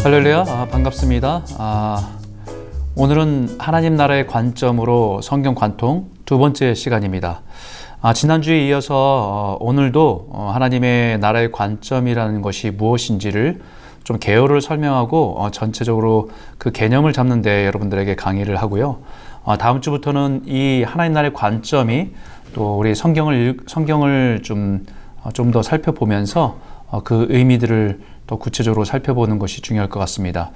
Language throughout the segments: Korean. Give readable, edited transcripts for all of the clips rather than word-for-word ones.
할렐루야, 반갑습니다. 오늘은 하나님 나라의 관점으로 성경 관통 두 번째 시간입니다. 지난주에 이어서 오늘도 하나님의 나라의 관점이라는 것이 무엇인지를 좀 개요를 설명하고 전체적으로 그 개념을 잡는 데 여러분들에게 강의를 하고요. 다음 주부터는 이 하나님 나라의 관점이 또 우리 성경을 좀 더 살펴보면서 그 의미들을 더 구체적으로 살펴보는 것이 중요할 것 같습니다.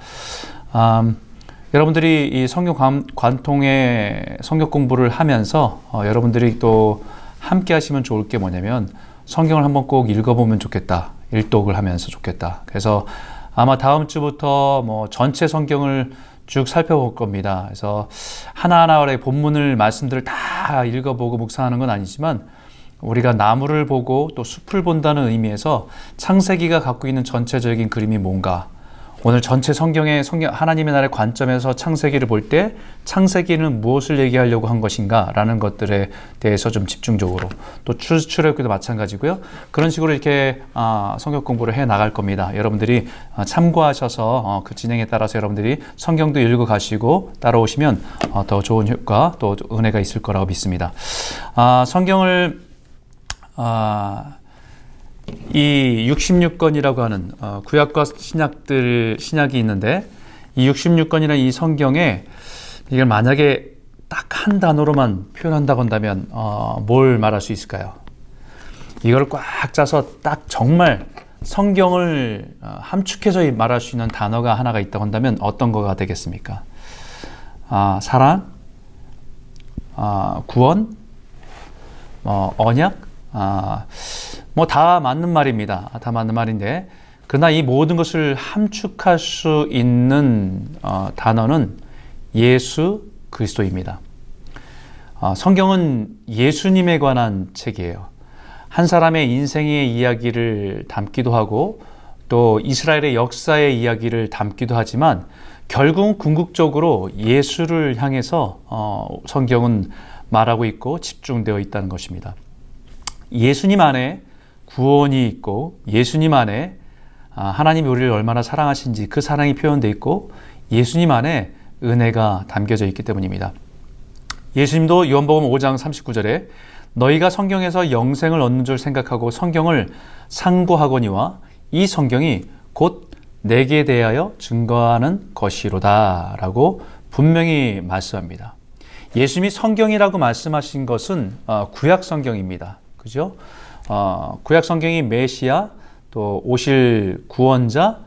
여러분들이 이 성경 관통의 성경 공부를 하면서 여러분들이 또 함께 하시면 좋을 게 뭐냐면 성경을 한번 꼭 읽어보면 좋겠다. 일독을 하면서 좋겠다. 그래서 아마 다음 주부터 전체 성경을 쭉 살펴볼 겁니다. 그래서 하나하나의 본문을 말씀들을 다 읽어보고 묵상하는 건 아니지만 우리가 나무를 보고 또 숲을 본다는 의미에서 창세기가 갖고 있는 전체적인 그림이 뭔가, 오늘 전체 성경 하나님의 나라의 관점에서 창세기를 볼 때 창세기는 무엇을 얘기하려고 한 것인가 라는 것들에 대해서 좀 집중적으로, 또 출애굽기도 마찬가지고요. 그런 식으로 이렇게 성경 공부를 해 나갈 겁니다. 여러분들이 참고하셔서 그 진행에 따라서 여러분들이 성경도 읽어 가시고 따라오시면 더 좋은 효과 또 은혜가 있을 거라고 믿습니다. 성경을 이 66권이라고 하는 구약과 신약이 있는데, 이 66권이라는 이 성경에 이걸 만약에 딱 한 단어로만 표현한다고 한다면 뭘 말할 수 있을까요? 이걸 꽉 짜서 딱 정말 성경을 함축해서 말할 수 있는 단어가 하나가 있다고 한다면 어떤 거가 되겠습니까? 사랑, 구원, 언약, 다 맞는 말입니다. 다 맞는 말인데, 그러나 이 모든 것을 함축할 수 있는 단어는 예수 그리스도입니다. 성경은 예수님에 관한 책이에요. 한 사람의 인생의 이야기를 담기도 하고 또 이스라엘의 역사의 이야기를 담기도 하지만 결국은 궁극적으로 예수를 향해서 성경은 말하고 있고 집중되어 있다는 것입니다. 예수님 안에 구원이 있고, 예수님 안에 하나님이 우리를 얼마나 사랑하신지 그 사랑이 표현되어 있고, 예수님 안에 은혜가 담겨져 있기 때문입니다. 예수님도 요한복음 5장 39절에 너희가 성경에서 영생을 얻는 줄 생각하고 성경을 상고하거니와 이 성경이 곧 내게 대하여 증거하는 것이로다 라고 분명히 말씀합니다. 예수님이 성경이라고 말씀하신 것은 구약 성경입니다. 그죠? 구약 성경이 메시아, 또 오실 구원자,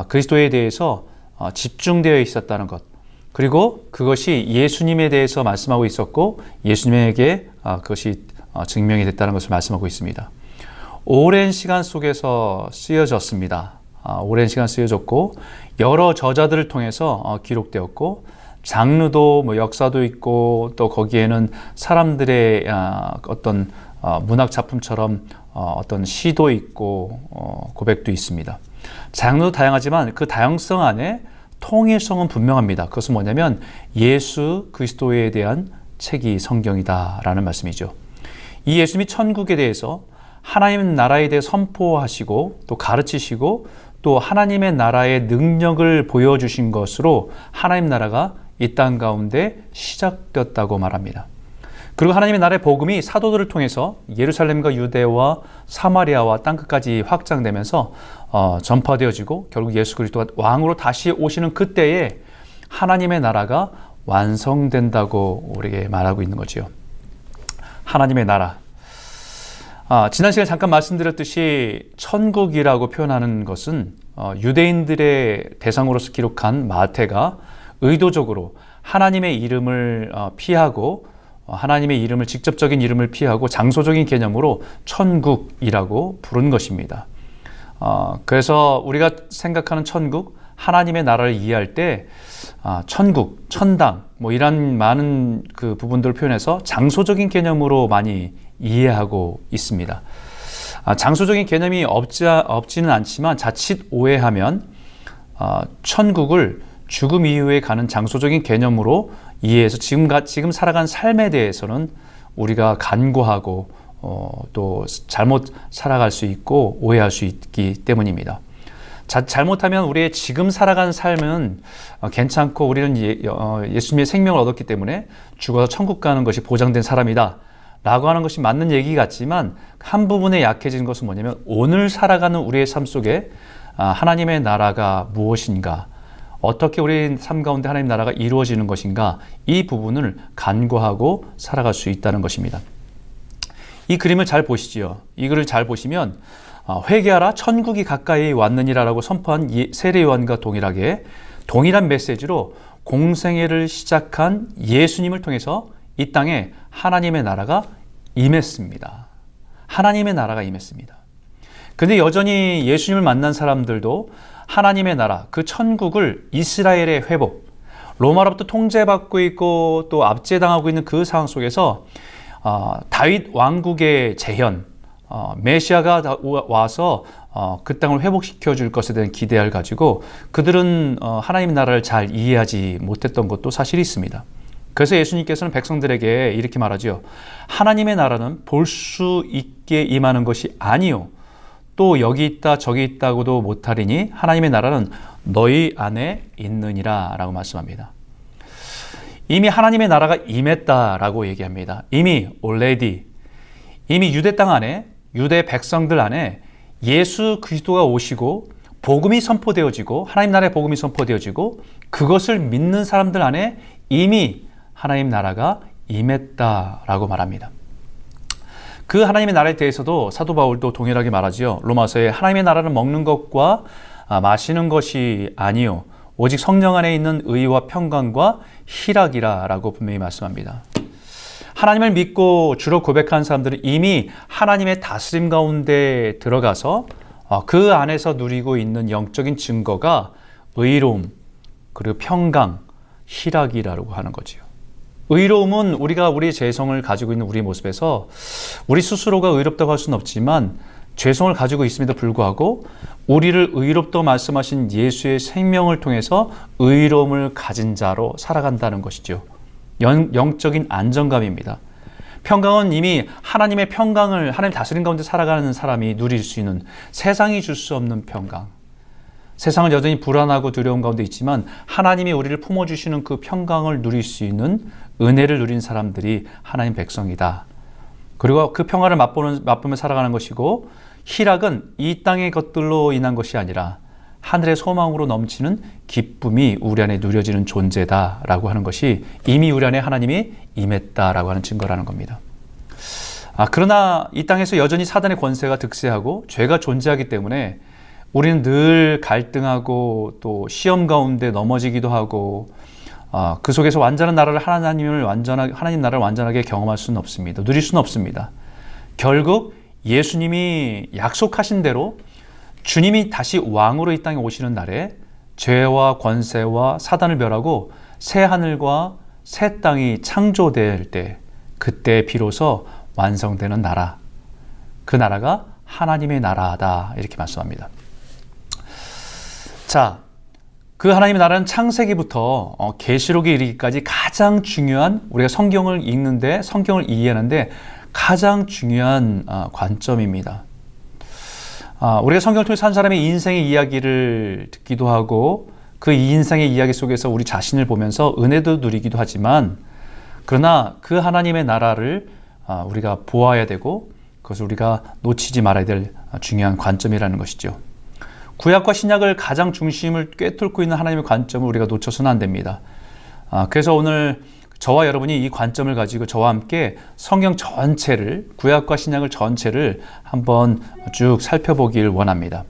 그리스도에 대해서 집중되어 있었다는 것. 그리고 그것이 예수님에 대해서 말씀하고 있었고, 예수님에게 그것이 증명이 됐다는 것을 말씀하고 있습니다. 오랜 시간 속에서 쓰여졌습니다. 오랜 시간 쓰여졌고, 여러 저자들을 통해서 기록되었고, 장르도 역사도 있고, 또 거기에는 사람들의 어떤 문학 작품처럼 어떤 시도 있고 고백도 있습니다. 장르도 다양하지만 그 다양성 안에 통일성은 분명합니다. 그것은 뭐냐면 예수 그리스도에 대한 책이 성경이다라는 말씀이죠. 이 예수님이 천국에 대해서, 하나님 나라에 대해 선포하시고 또 가르치시고 또 하나님의 나라의 능력을 보여주신 것으로 하나님 나라가 이 땅 가운데 시작되었다고 말합니다. 그리고 하나님의 나라의 복음이 사도들을 통해서 예루살렘과 유대와 사마리아와 땅끝까지 확장되면서 전파되어지고, 결국 예수 그리스도가 왕으로 다시 오시는 그때에 하나님의 나라가 완성된다고 우리에게 말하고 있는 거지요. 하나님의 나라. 지난 시간에 잠깐 말씀드렸듯이 천국이라고 표현하는 것은 유대인들의 대상으로서 기록한 마태가 의도적으로 하나님의 이름을 피하고, 하나님의 이름을, 직접적인 이름을 피하고 장소적인 개념으로 천국이라고 부른 것입니다. 그래서 우리가 생각하는 천국, 하나님의 나라를 이해할 때 천국, 천당 이런 많은 그 부분들을 표현해서 장소적인 개념으로 많이 이해하고 있습니다. 장소적인 개념이 없지는 않지만 자칫 오해하면 천국을 죽음 이후에 가는 장소적인 개념으로 이해해서 지금 살아간 삶에 대해서는 우리가 간과하고 또 잘못 살아갈 수 있고 오해할 수 있기 때문입니다. 잘못하면 우리의 지금 살아가는 삶은 괜찮고 우리는 예수님의 생명을 얻었기 때문에 죽어서 천국 가는 것이 보장된 사람이다 라고 하는 것이 맞는 얘기 같지만 한 부분에 약해진 것은 뭐냐면 오늘 살아가는 우리의 삶 속에 하나님의 나라가 무엇인가, 어떻게 우리 삶 가운데 하나님 나라가 이루어지는 것인가, 이 부분을 간과하고 살아갈 수 있다는 것입니다. 이 그림을 잘 보시지요. 이 글을 잘 보시면 회개하라 천국이 가까이 왔느니라라고 선포한 세례 요한과 동일하게 동일한 메시지로 공생애를 시작한 예수님을 통해서 이 땅에 하나님의 나라가 임했습니다. 하나님의 나라가 임했습니다. 근데 여전히 예수님을 만난 사람들도 하나님의 나라, 그 천국을 이스라엘의 회복, 로마로부터 통제받고 있고 또 압제당하고 있는 그 상황 속에서 다윗 왕국의 재현, 메시아가 와서 그 땅을 회복시켜 줄 것에 대한 기대를 가지고 그들은 하나님의 나라를 잘 이해하지 못했던 것도 사실이 있습니다. 그래서 예수님께서는 백성들에게 이렇게 말하죠. 하나님의 나라는 볼 수 있게 임하는 것이 아니요, 또 여기 있다 저기 있다고도 못하리니 하나님의 나라는 너희 안에 있느니라 라고 말씀합니다. 이미 하나님의 나라가 임했다라고 얘기합니다. 이미 이미 유대 땅 안에, 유대 백성들 안에 예수 그리스도가 오시고 복음이 선포되어지고 하나님 나라의 복음이 선포되어지고 그것을 믿는 사람들 안에 이미 하나님 나라가 임했다라고 말합니다. 그 하나님의 나라에 대해서도 사도 바울도 동일하게 말하지요. 로마서에 하나님의 나라는 먹는 것과 마시는 것이 아니요 오직 성령 안에 있는 의와 평강과 희락이라 라고 분명히 말씀합니다. 하나님을 믿고 주로 고백한 사람들은 이미 하나님의 다스림 가운데 들어가서 그 안에서 누리고 있는 영적인 증거가 의로움, 그리고 평강, 희락이라고 하는 거지요. 의로움은 우리가 우리의 죄성을 가지고 있는 우리의 모습에서 우리 스스로가 의롭다고 할 수는 없지만 죄성을 가지고 있음에도 불구하고 우리를 의롭다고 말씀하신 예수의 생명을 통해서 의로움을 가진 자로 살아간다는 것이죠. 영적인 안정감입니다. 평강은 이미 하나님의 평강을, 하나님 다스림 가운데 살아가는 사람이 누릴 수 있는, 세상이 줄 수 없는 평강. 세상은 여전히 불안하고 두려운 가운데 있지만 하나님이 우리를 품어주시는 그 평강을 누릴 수 있는 은혜를 누린 사람들이 하나님 백성이다. 그리고 그 평화를 맛보며 살아가는 것이고, 희락은 이 땅의 것들로 인한 것이 아니라 하늘의 소망으로 넘치는 기쁨이 우리 안에 누려지는 존재다라고 하는 것이 이미 우리 안에 하나님이 임했다라고 하는 증거라는 겁니다. 그러나 이 땅에서 여전히 사단의 권세가 득세하고 죄가 존재하기 때문에 우리는 늘 갈등하고 또 시험 가운데 넘어지기도 하고 그 속에서 완전한 나라를 하나님 나라를 완전하게 경험할 수는 없습니다. 누릴 수는 없습니다. 결국 예수님이 약속하신 대로 주님이 다시 왕으로 이 땅에 오시는 날에 죄와 권세와 사단을 멸하고 새 하늘과 새 땅이 창조될 때, 그때 비로소 완성되는 나라, 그 나라가 하나님의 나라다, 이렇게 말씀합니다. 자, 그 하나님의 나라는 창세기부터 계시록에 이르기까지 가장 중요한, 우리가 성경을 읽는데, 성경을 이해하는데 가장 중요한 관점입니다. 우리가 성경을 통해서 한 사람의 인생의 이야기를 듣기도 하고 그 인생의 이야기 속에서 우리 자신을 보면서 은혜도 누리기도 하지만, 그러나 그 하나님의 나라를 우리가 보아야 되고 그것을 우리가 놓치지 말아야 될 중요한 관점이라는 것이죠. 구약과 신약을 가장 중심을 꿰뚫고 있는 하나님의 관점을 우리가 놓쳐서는 안 됩니다. 그래서 오늘 저와 여러분이 이 관점을 가지고 저와 함께 성경 전체를, 구약과 신약을 전체를 한번 쭉 살펴보길 원합니다.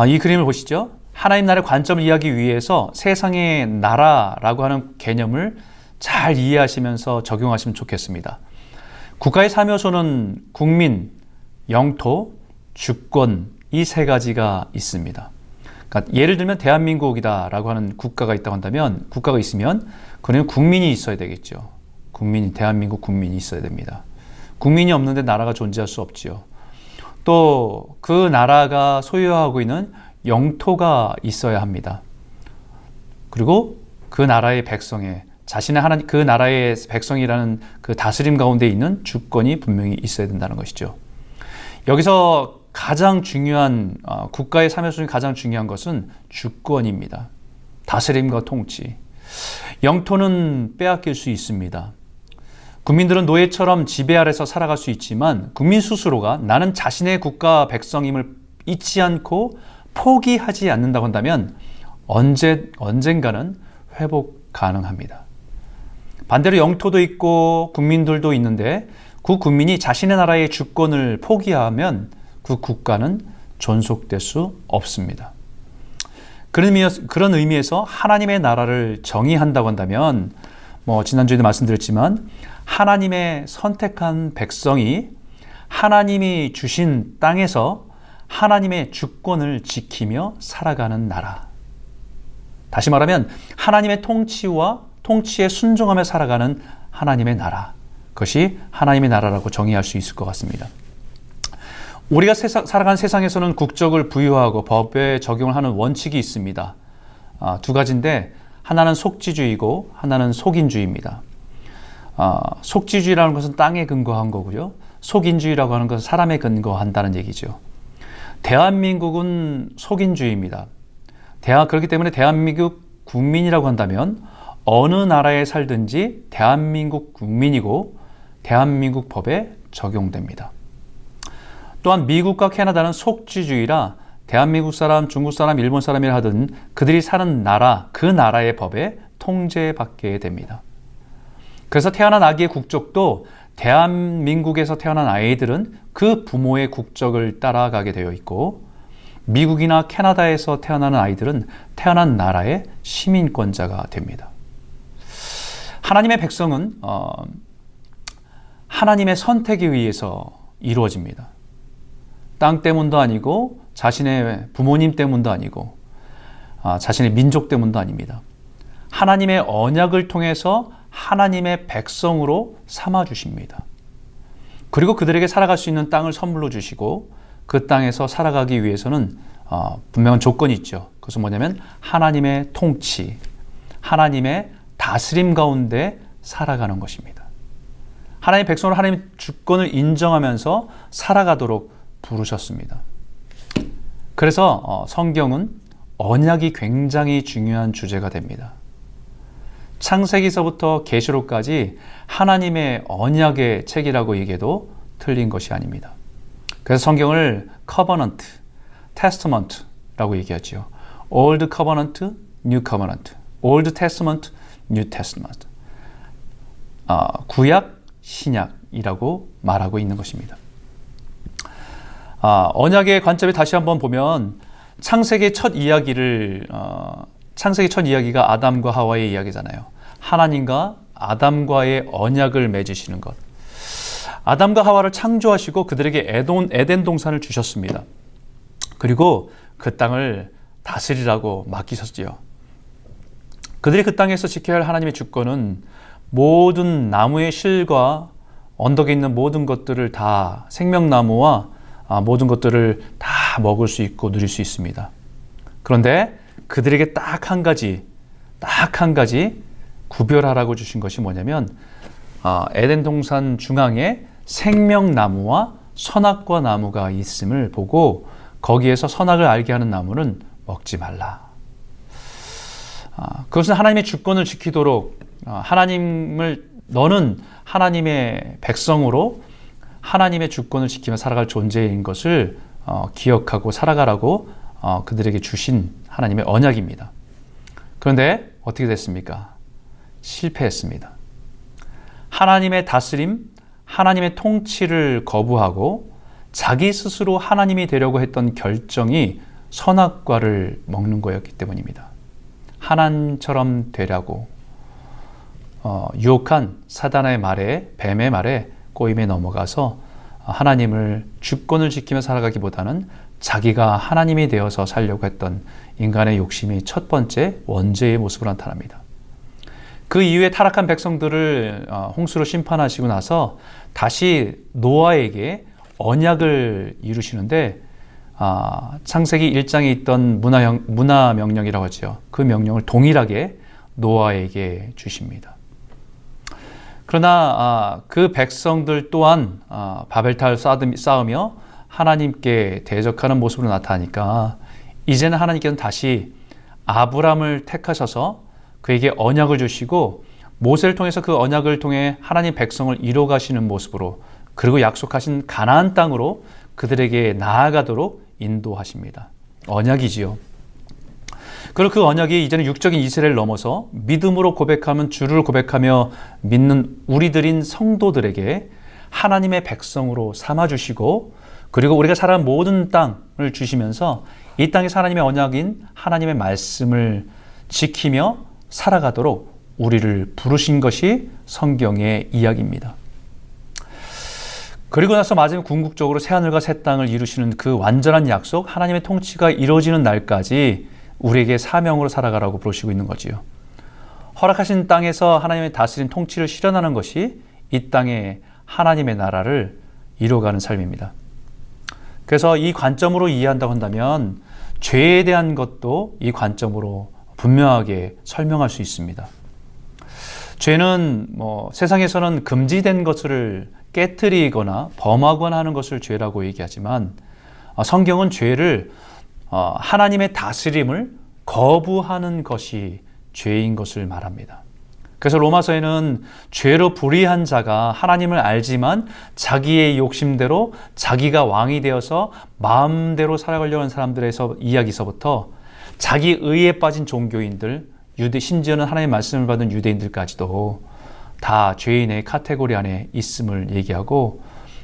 이 그림을 보시죠. 하나님 나라의 관점을 이해하기 위해서 세상의 나라라고 하는 개념을 잘 이해하시면서 적용하시면 좋겠습니다. 국가의 3요소는 국민, 영토, 주권, 이 세 가지가 있습니다. 그러니까 예를 들면 대한민국이다라고 하는 국가가 있다고 한다면, 국가가 있으면 그러면 국민이 있어야 되겠죠. 대한민국 국민이 있어야 됩니다. 국민이 없는데 나라가 존재할 수 없지요. 또 그 나라가 소유하고 있는 영토가 있어야 합니다. 그리고 그 나라의 백성의 그 나라의 백성이라는 그 다스림 가운데 있는 주권이 분명히 있어야 된다는 것이죠. 여기서 가장 중요한 국가의 삶에서 중에 가장 중요한 것은 주권입니다. 다스림과 통치. 영토는 빼앗길 수 있습니다. 국민들은 노예처럼 지배 아래서 살아갈 수 있지만 국민 스스로가 나는 자신의 국가 백성임을 잊지 않고 포기하지 않는다고 한다면 언젠가는 회복 가능합니다. 반대로 영토도 있고 국민들도 있는데 그 국민이 자신의 나라의 주권을 포기하면 그 국가는 존속될 수 없습니다. 그런 의미에서 하나님의 나라를 정의한다고 한다면 지난주에도 말씀드렸지만 하나님의 선택한 백성이 하나님이 주신 땅에서 하나님의 주권을 지키며 살아가는 나라. 다시 말하면 하나님의 통치에 순종하며 살아가는 하나님의 나라. 그것이 하나님의 나라라고 정의할 수 있을 것 같습니다. 우리가 살아가는 세상에서는 국적을 부여하고 법에 적용을 하는 원칙이 있습니다. 두 가지인데 하나는 속지주의고 하나는 속인주의입니다. 속지주의라는 것은 땅에 근거한 거고요. 속인주의라고 하는 것은 사람에 근거한다는 얘기죠. 대한민국은 속인주의입니다. 그렇기 때문에 대한민국 국민이라고 한다면 어느 나라에 살든지 대한민국 국민이고 대한민국 법에 적용됩니다. 또한 미국과 캐나다는 속지주의라 대한민국 사람, 중국 사람, 일본 사람이라 하든 그들이 사는 나라, 그 나라의 법에 통제받게 됩니다. 그래서 태어난 아기의 국적도 대한민국에서 태어난 아이들은 그 부모의 국적을 따라가게 되어 있고 미국이나 캐나다에서 태어나는 아이들은 태어난 나라의 시민권자가 됩니다. 하나님의 백성은 하나님의 선택에 의해서 이루어집니다. 땅 때문도 아니고 자신의 부모님 때문도 아니고 자신의 민족 때문도 아닙니다. 하나님의 언약을 통해서 하나님의 백성으로 삼아주십니다. 그리고 그들에게 살아갈 수 있는 땅을 선물로 주시고 그 땅에서 살아가기 위해서는 분명한 조건이 있죠. 그것은 뭐냐면 하나님의 통치, 하나님의 다스림 가운데 살아가는 것입니다. 하나님의 백성으로 하나님의 주권을 인정하면서 살아가도록 부르셨습니다. 그래서 성경은 언약이 굉장히 중요한 주제가 됩니다. 창세기서부터 계시록까지 하나님의 언약의 책이라고 얘기해도 틀린 것이 아닙니다. 그래서 성경을 Covenant, Testament라고 얘기하죠. Old Covenant, New Covenant, Old Testament, New Testament. 구약, 신약이라고 말하고 있는 것입니다. 언약의 관점에 다시 한번 보면 창세기 첫 이야기가 아담과 하와의 이야기잖아요. 하나님과 아담과의 언약을 맺으시는 것. 아담과 하와를 창조하시고 그들에게 에덴 동산을 주셨습니다. 그리고 그 땅을 다스리라고 맡기셨지요. 그들이 그 땅에서 지켜야 할 하나님의 주권은 모든 나무의 실과 언덕에 있는 모든 것들을 다 생명나무와 모든 것들을 다 먹을 수 있고 누릴 수 있습니다. 그런데 그들에게 딱 한 가지 구별하라고 주신 것이 뭐냐면 에덴 동산 중앙에 생명나무와 선악과 나무가 있음을 보고 거기에서 선악을 알게 하는 나무는 먹지 말라. 그것은 하나님의 주권을 지키도록 너는 하나님의 백성으로 하나님의 주권을 지키며 살아갈 존재인 것을 기억하고 살아가라고 그들에게 주신 하나님의 언약입니다. 그런데 어떻게 됐습니까? 실패했습니다. 하나님의 다스림, 하나님의 통치를 거부하고 자기 스스로 하나님이 되려고 했던 결정이 선악과를 먹는 거였기 때문입니다. 하나님처럼 되라고 유혹한 사단의 말에, 뱀의 말에 꼬임에 넘어가서 하나님을 주권을 지키며 살아가기보다는 자기가 하나님이 되어서 살려고 했던 인간의 욕심이 첫 번째 원죄의 모습으로 나타납니다. 그 이후에 타락한 백성들을 홍수로 심판하시고 나서 다시 노아에게 언약을 이루시는데 창세기 1장에 있던 문화 명령이라고 하죠. 그 명령을 동일하게 노아에게 주십니다. 그러나 그 백성들 또한 바벨탑을 쌓으며 하나님께 대적하는 모습으로 나타나니까 이제는 하나님께서는 다시 아브라함을 택하셔서 그에게 언약을 주시고 모세를 통해서 그 언약을 통해 하나님 백성을 이뤄 가시는 모습으로, 그리고 약속하신 가나안 땅으로 그들에게 나아가도록 인도하십니다. 언약이지요. 그리고 그 언약이 이제는 육적인 이스라엘을 넘어서 믿음으로 고백하면 주를 고백하며 믿는 우리들인 성도들에게 하나님의 백성으로 삼아주시고, 그리고 우리가 살아가는 모든 땅을 주시면서 이 땅에서 하나님의 언약인 하나님의 말씀을 지키며 살아가도록 우리를 부르신 것이 성경의 이야기입니다. 그리고 나서 마지막 궁극적으로 새하늘과 새 땅을 이루시는 그 완전한 약속, 하나님의 통치가 이루어지는 날까지 우리에게 사명으로 살아가라고 부르시고 있는 거지요. 허락하신 땅에서 하나님의 다스림 통치를 실현하는 것이 이 땅에 하나님의 나라를 이루어가는 삶입니다. 그래서 이 관점으로 이해한다고 한다면 죄에 대한 것도 이 관점으로 분명하게 설명할 수 있습니다. 죄는 세상에서는 금지된 것을 깨트리거나 범하거나 하는 것을 죄라고 얘기하지만 성경은 죄를 하나님의 다스림을 거부하는 것이 죄인 것을 말합니다. 그래서 로마서에는 죄로 불의한 자가 하나님을 알지만 자기의 욕심대로 자기가 왕이 되어서 마음대로 살아가려는 사람들에서 이야기서부터 자기 의에 빠진 종교인들, 심지어는 하나님의 말씀을 받은 유대인들까지도 다 죄인의 카테고리 안에 있음을 얘기하고,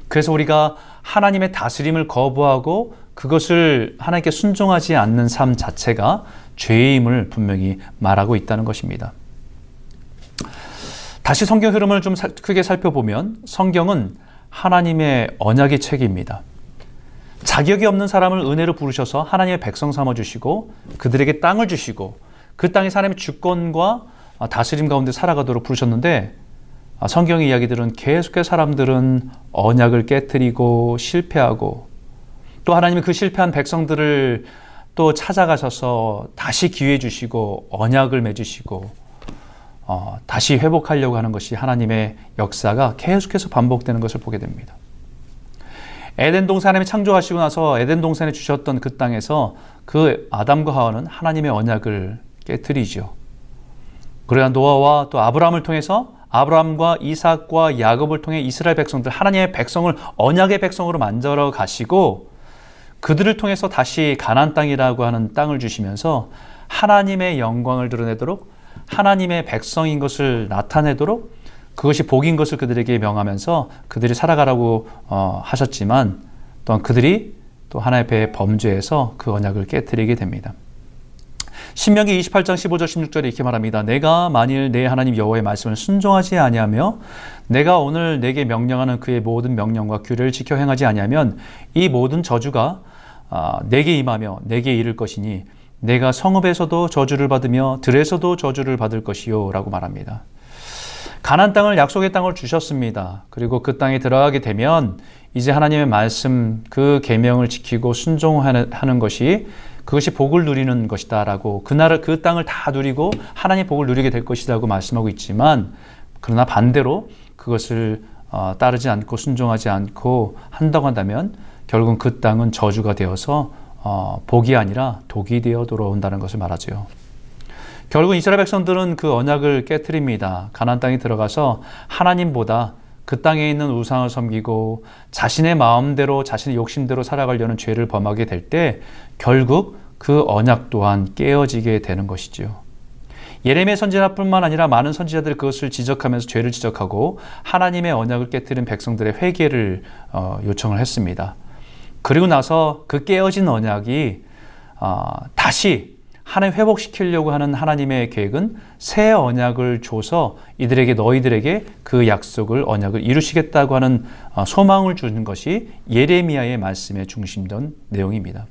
그래서 우리가 하나님의 다스림을 거부하고 그것을 하나님께 순종하지 않는 삶 자체가 죄임을 분명히 말하고 있다는 것입니다. 다시 성경 흐름을 좀 크게 살펴보면 성경은 하나님의 언약의 책입니다. 자격이 없는 사람을 은혜로 부르셔서 하나님의 백성 삼아주시고 그들에게 땅을 주시고 그 땅에서 하나님의 주권과 다스림 가운데 살아가도록 부르셨는데, 성경의 이야기들은 계속해서 사람들은 언약을 깨트리고 실패하고, 또 하나님이 그 실패한 백성들을 또 찾아가셔서 다시 기회 주시고 언약을 맺으시고 다시 회복하려고 하는 것이 하나님의 역사가 계속해서 반복되는 것을 보게 됩니다. 에덴 동산 하나님이 창조하시고 나서 에덴 동산에 주셨던 그 땅에서 그 아담과 하와는 하나님의 언약을 깨트리죠. 그러나 노아와 또 아브라함을 통해서 아브라함과 이삭과 야곱을 통해 이스라엘 백성들, 하나님의 백성을 언약의 백성으로 만들어 가시고 그들을 통해서 다시 가나안 땅이라고 하는 땅을 주시면서 하나님의 영광을 드러내도록, 하나님의 백성인 것을 나타내도록, 그것이 복인 것을 그들에게 명하면서 그들이 살아가라고 하셨지만 또한 그들이 또 하나의 배에 범죄해서 그 언약을 깨트리게 됩니다. 신명기 28장 15절 16절에 이렇게 말합니다. 내가 만일 내 하나님 여호와의 말씀을 순종하지 아니하며 내가 오늘 내게 명령하는 그의 모든 명령과 규례를 지켜 행하지 아니하면 이 모든 저주가 내게 임하며 내게 이를 것이니 내가 성읍에서도 저주를 받으며 들에서도 저주를 받을 것이요 라고 말합니다. 가나안 땅을, 약속의 땅을 주셨습니다. 그리고 그 땅에 들어가게 되면 이제 하나님의 말씀, 그 계명을 지키고 순종하는 것이, 그것이 복을 누리는 것이다 라고, 그 땅을 다 누리고 하나님의 복을 누리게 될 것이라고 말씀하고 있지만, 그러나 반대로 그것을 따르지 않고 순종하지 않고 한다고 한다면 결국은 그 땅은 저주가 되어서 복이 아니라 독이 되어 돌아온다는 것을 말하죠. 결국 이스라엘 백성들은 그 언약을 깨트립니다. 가나안 땅에 들어가서 하나님보다 그 땅에 있는 우상을 섬기고 자신의 마음대로, 자신의 욕심대로 살아가려는 죄를 범하게 될 때 결국 그 언약 또한 깨어지게 되는 것이죠. 예레미야 선지자뿐만 아니라 많은 선지자들이 그것을 지적하면서 죄를 지적하고 하나님의 언약을 깨트린 백성들의 회개를 요청을 했습니다. 그리고 나서 그 깨어진 언약이 다시 하나님 회복시키려고 하는 하나님의 계획은 새 언약을 줘서 이들에게, 너희들에게 그 약속을, 언약을 이루시겠다고 하는 소망을 주는 것이 예레미야의 말씀의 중심된 내용입니다.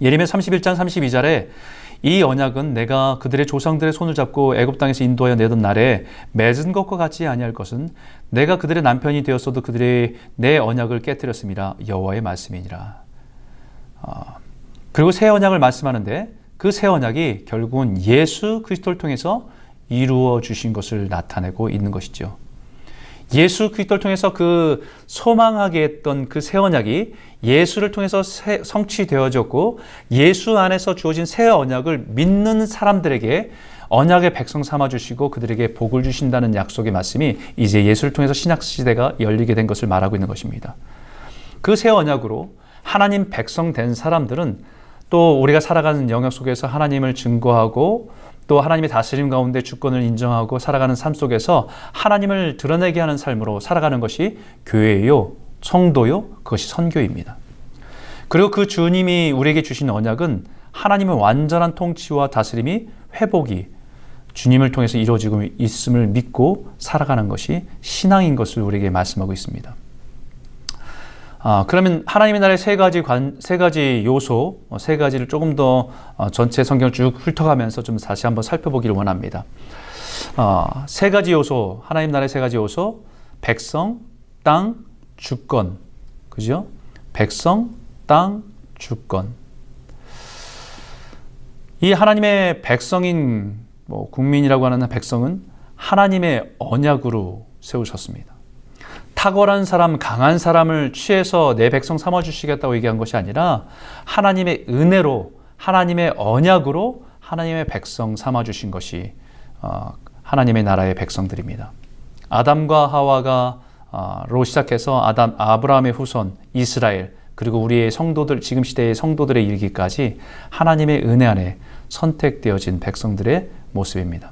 예레미야 31장 32절에 이 언약은 내가 그들의 조상들의 손을 잡고 애굽 땅에서 인도하여 내던 날에 맺은 것과 같지 아니할 것은 내가 그들의 남편이 되었어도 그들의 내 언약을 깨뜨렸음이라 여호와의 말씀이니라. 그리고 새 언약을 말씀하는데 그 새 언약이 결국은 예수 그리스도를 통해서 이루어 주신 것을 나타내고 있는 것이죠. 예수 그리스도를 통해서 그 소망하게 했던 그 새 언약이 예수를 통해서 성취되어졌고 예수 안에서 주어진 새 언약을 믿는 사람들에게 언약의 백성 삼아주시고 그들에게 복을 주신다는 약속의 말씀이 이제 예수를 통해서 신약시대가 열리게 된 것을 말하고 있는 것입니다. 그 새 언약으로 하나님 백성 된 사람들은 또 우리가 살아가는 영역 속에서 하나님을 증거하고 또 하나님의 다스림 가운데 주권을 인정하고 살아가는 삶 속에서 하나님을 드러내게 하는 삶으로 살아가는 것이 교회요, 성도요, 그것이 선교입니다. 그리고 그 주님이 우리에게 주신 언약은 하나님의 완전한 통치와 다스림이 회복이 주님을 통해서 이루어지고 있음을 믿고 살아가는 것이 신앙인 것을 우리에게 말씀하고 있습니다. 그러면 하나님의 나라의 세 가지 요소, 세 가지를 조금 더 전체 성경을 쭉 훑어가면서 좀 다시 한번 살펴보기를 원합니다. 세 가지 요소, 하나님 나라의 세 가지 요소, 백성, 땅, 주권. 그죠? 백성, 땅, 주권. 이 하나님의 백성인 국민이라고 하는 백성은 하나님의 언약으로 세우셨습니다. 탁월한 사람, 강한 사람을 취해서 내 백성 삼아주시겠다고 얘기한 것이 아니라 하나님의 은혜로, 하나님의 언약으로 하나님의 백성 삼아주신 것이 하나님의 나라의 백성들입니다. 아담과 하와가로 시작해서 아브라함의 후손, 이스라엘, 그리고 우리의 성도들, 지금 시대의 성도들에 이르기까지 하나님의 은혜 안에 선택되어진 백성들의 모습입니다.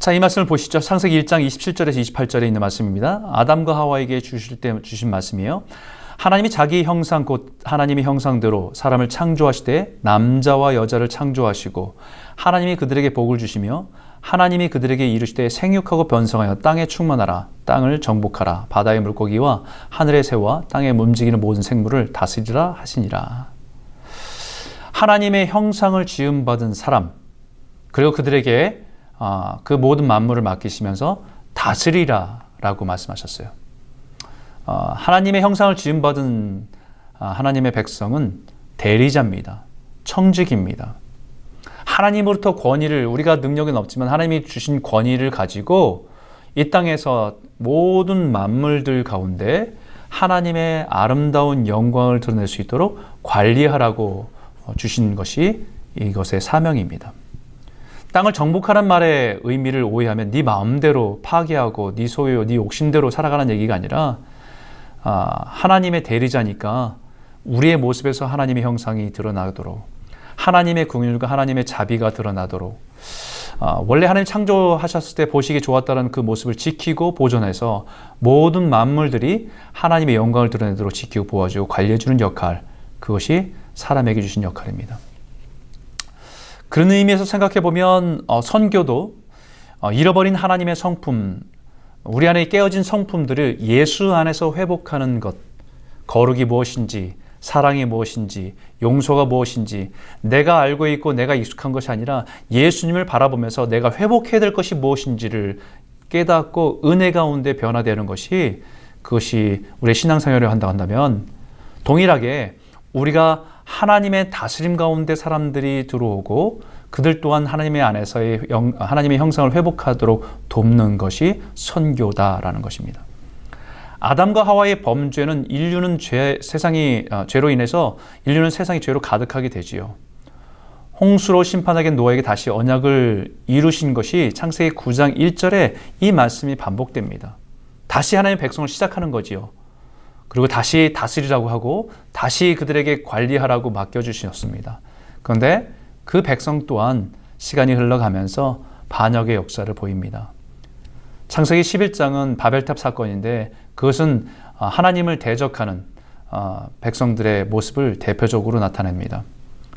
자, 이 말씀을 보시죠. 창세기 1장 27절에서 28절에 있는 말씀입니다. 아담과 하와에게 주신 말씀이에요. 하나님이 자기 형상 곧 하나님의 형상대로 사람을 창조하시되 남자와 여자를 창조하시고 하나님이 그들에게 복을 주시며 하나님이 그들에게 이르시되 생육하고 번성하여 땅에 충만하라. 땅을 정복하라. 바다의 물고기와 하늘의 새와 땅에 움직이는 모든 생물을 다스리라 하시니라. 하나님의 형상을 지음받은 사람, 그리고 그들에게 그 모든 만물을 맡기시면서 다스리라 라고 말씀하셨어요. 하나님의 형상을 지음받은 하나님의 백성은 대리자입니다. 청직입니다. 하나님으로부터 권위를, 우리가 능력은 없지만 하나님이 주신 권위를 가지고 이 땅에서 모든 만물들 가운데 하나님의 아름다운 영광을 드러낼 수 있도록 관리하라고 주신 것이 이것의 사명입니다. 땅을 정복하는 말의 의미를 오해하면 네 마음대로 파괴하고 네 소유, 네 욕심대로 살아가는 얘기가 아니라 하나님의 대리자니까 우리의 모습에서 하나님의 형상이 드러나도록, 하나님의 긍휼과 하나님의 자비가 드러나도록, 원래 하나님 창조하셨을 때 보시기 좋았다는 그 모습을 지키고 보존해서 모든 만물들이 하나님의 영광을 드러내도록 지키고 보호해주고 관리해주는 역할, 그것이 사람에게 주신 역할입니다. 그런 의미에서 생각해보면 선교도 잃어버린 하나님의 성품, 우리 안에 깨어진 성품들을 예수 안에서 회복하는 것, 거룩이 무엇인지, 사랑이 무엇인지, 용서가 무엇인지 내가 알고 있고 내가 익숙한 것이 아니라 예수님을 바라보면서 내가 회복해야 될 것이 무엇인지를 깨닫고 은혜 가운데 변화되는 것이, 그것이 우리의 신앙생활을 한다면 동일하게 우리가 하나님의 다스림 가운데 사람들이 들어오고 그들 또한 하나님의 안에서의 하나님의 형상을 회복하도록 돕는 것이 선교다라는 것입니다. 아담과 하와의 범죄는 죄로 인해서 인류는 세상이 죄로 가득하게 되지요. 홍수로 심판하게 노아에게 다시 언약을 이루신 것이 창세기 9장 1절에 이 말씀이 반복됩니다. 다시 하나님의 백성을 시작하는 거지요. 그리고 다시 다스리라고 하고 다시 그들에게 관리하라고 맡겨주셨습니다. 그런데 그 백성 또한 시간이 흘러가면서 반역의 역사를 보입니다. 창세기 11장은 바벨탑 사건인데 그것은 하나님을 대적하는 백성들의 모습을 대표적으로 나타냅니다.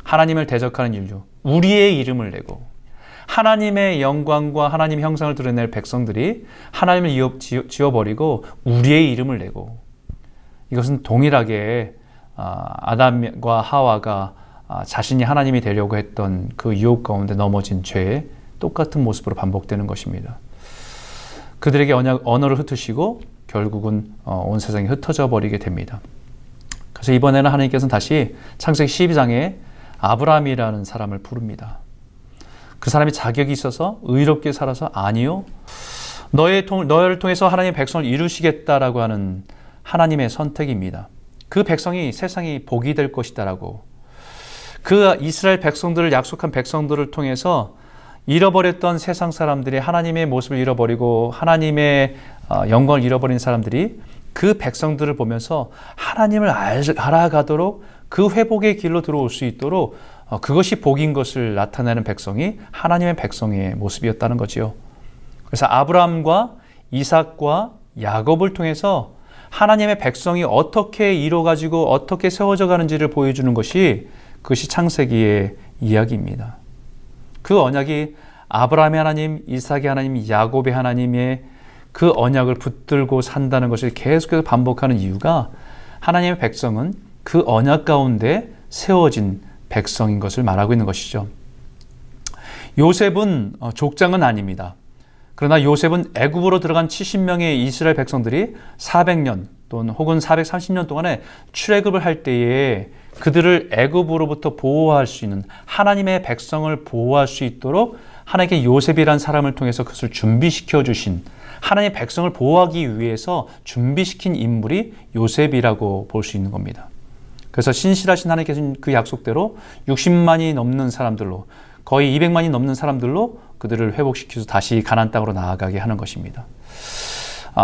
하나님을 대적하는 인류, 우리의 이름을 내고 하나님의 영광과 하나님의 형상을 드러낼 백성들이 하나님을 지워버리고 우리의 이름을 내고, 이것은 동일하게 아담과 하와가 자신이 하나님이 되려고 했던 그 유혹 가운데 넘어진 죄의 똑같은 모습으로 반복되는 것입니다. 그들에게 언어를 흩으시고 결국은 온 세상이 흩어져 버리게 됩니다. 그래서 이번에는 하나님께서는 다시 창세기 12장에 아브라함이라는 사람을 부릅니다. 그 사람이 자격이 있어서 의롭게 살아서 아니요, 너를 통해서 하나님의 백성을 이루시겠다라고 하는 하나님의 선택입니다. 그 백성이 세상이 복이 될 것이다라고. 그 이스라엘 백성들을 약속한 백성들을 통해서 잃어버렸던 세상 사람들이 하나님의 모습을 잃어버리고 하나님의 영광을 잃어버린 사람들이 그 백성들을 보면서 하나님을 알아가도록 그 회복의 길로 들어올 수 있도록 그것이 복인 것을 나타내는 백성이 하나님의 백성의 모습이었다는 거지요. 그래서 아브라함과 이삭과 야곱을 통해서 하나님의 백성이 어떻게 이루어가지고 어떻게 세워져 가는지를 보여주는 것이 그것이 창세기의 이야기입니다. 그 언약이 아브라함의 하나님, 이삭의 하나님, 야곱의 하나님의 그 언약을 붙들고 산다는 것을 계속해서 반복하는 이유가 하나님의 백성은 그 언약 가운데 세워진 백성인 것을 말하고 있는 것이죠. 요셉은 족장은 아닙니다. 그러나 요셉은 애굽으로 들어간 70명의 이스라엘 백성들이 400년 또는 혹은 430년 동안에 출애굽을 할 때에 그들을 애굽으로부터 보호할 수 있는 하나님의 백성을 보호할 수 있도록 하나님께 요셉이란 사람을 통해서 그것을 준비시켜 주신 하나님의 백성을 보호하기 위해서 준비시킨 인물이 요셉이라고 볼 수 있는 겁니다. 그래서 신실하신 하나님께서 그 약속대로 60만이 넘는 사람들로 거의 200만이 넘는 사람들로 그들을 회복시켜서 다시 가나안 땅으로 나아가게 하는 것입니다.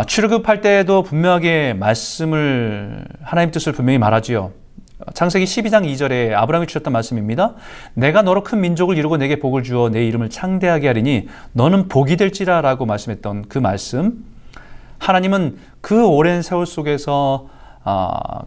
출애굽할 때에도 분명하게 말씀을 하나님 뜻을 분명히 말하지요. 창세기 12장 2절에 아브라함이 주셨던 말씀입니다. 내가 너로 큰 민족을 이루고 내게 복을 주어 내 이름을 창대하게 하리니 너는 복이 될지라 라고 말씀했던 그 말씀, 하나님은 그 오랜 세월 속에서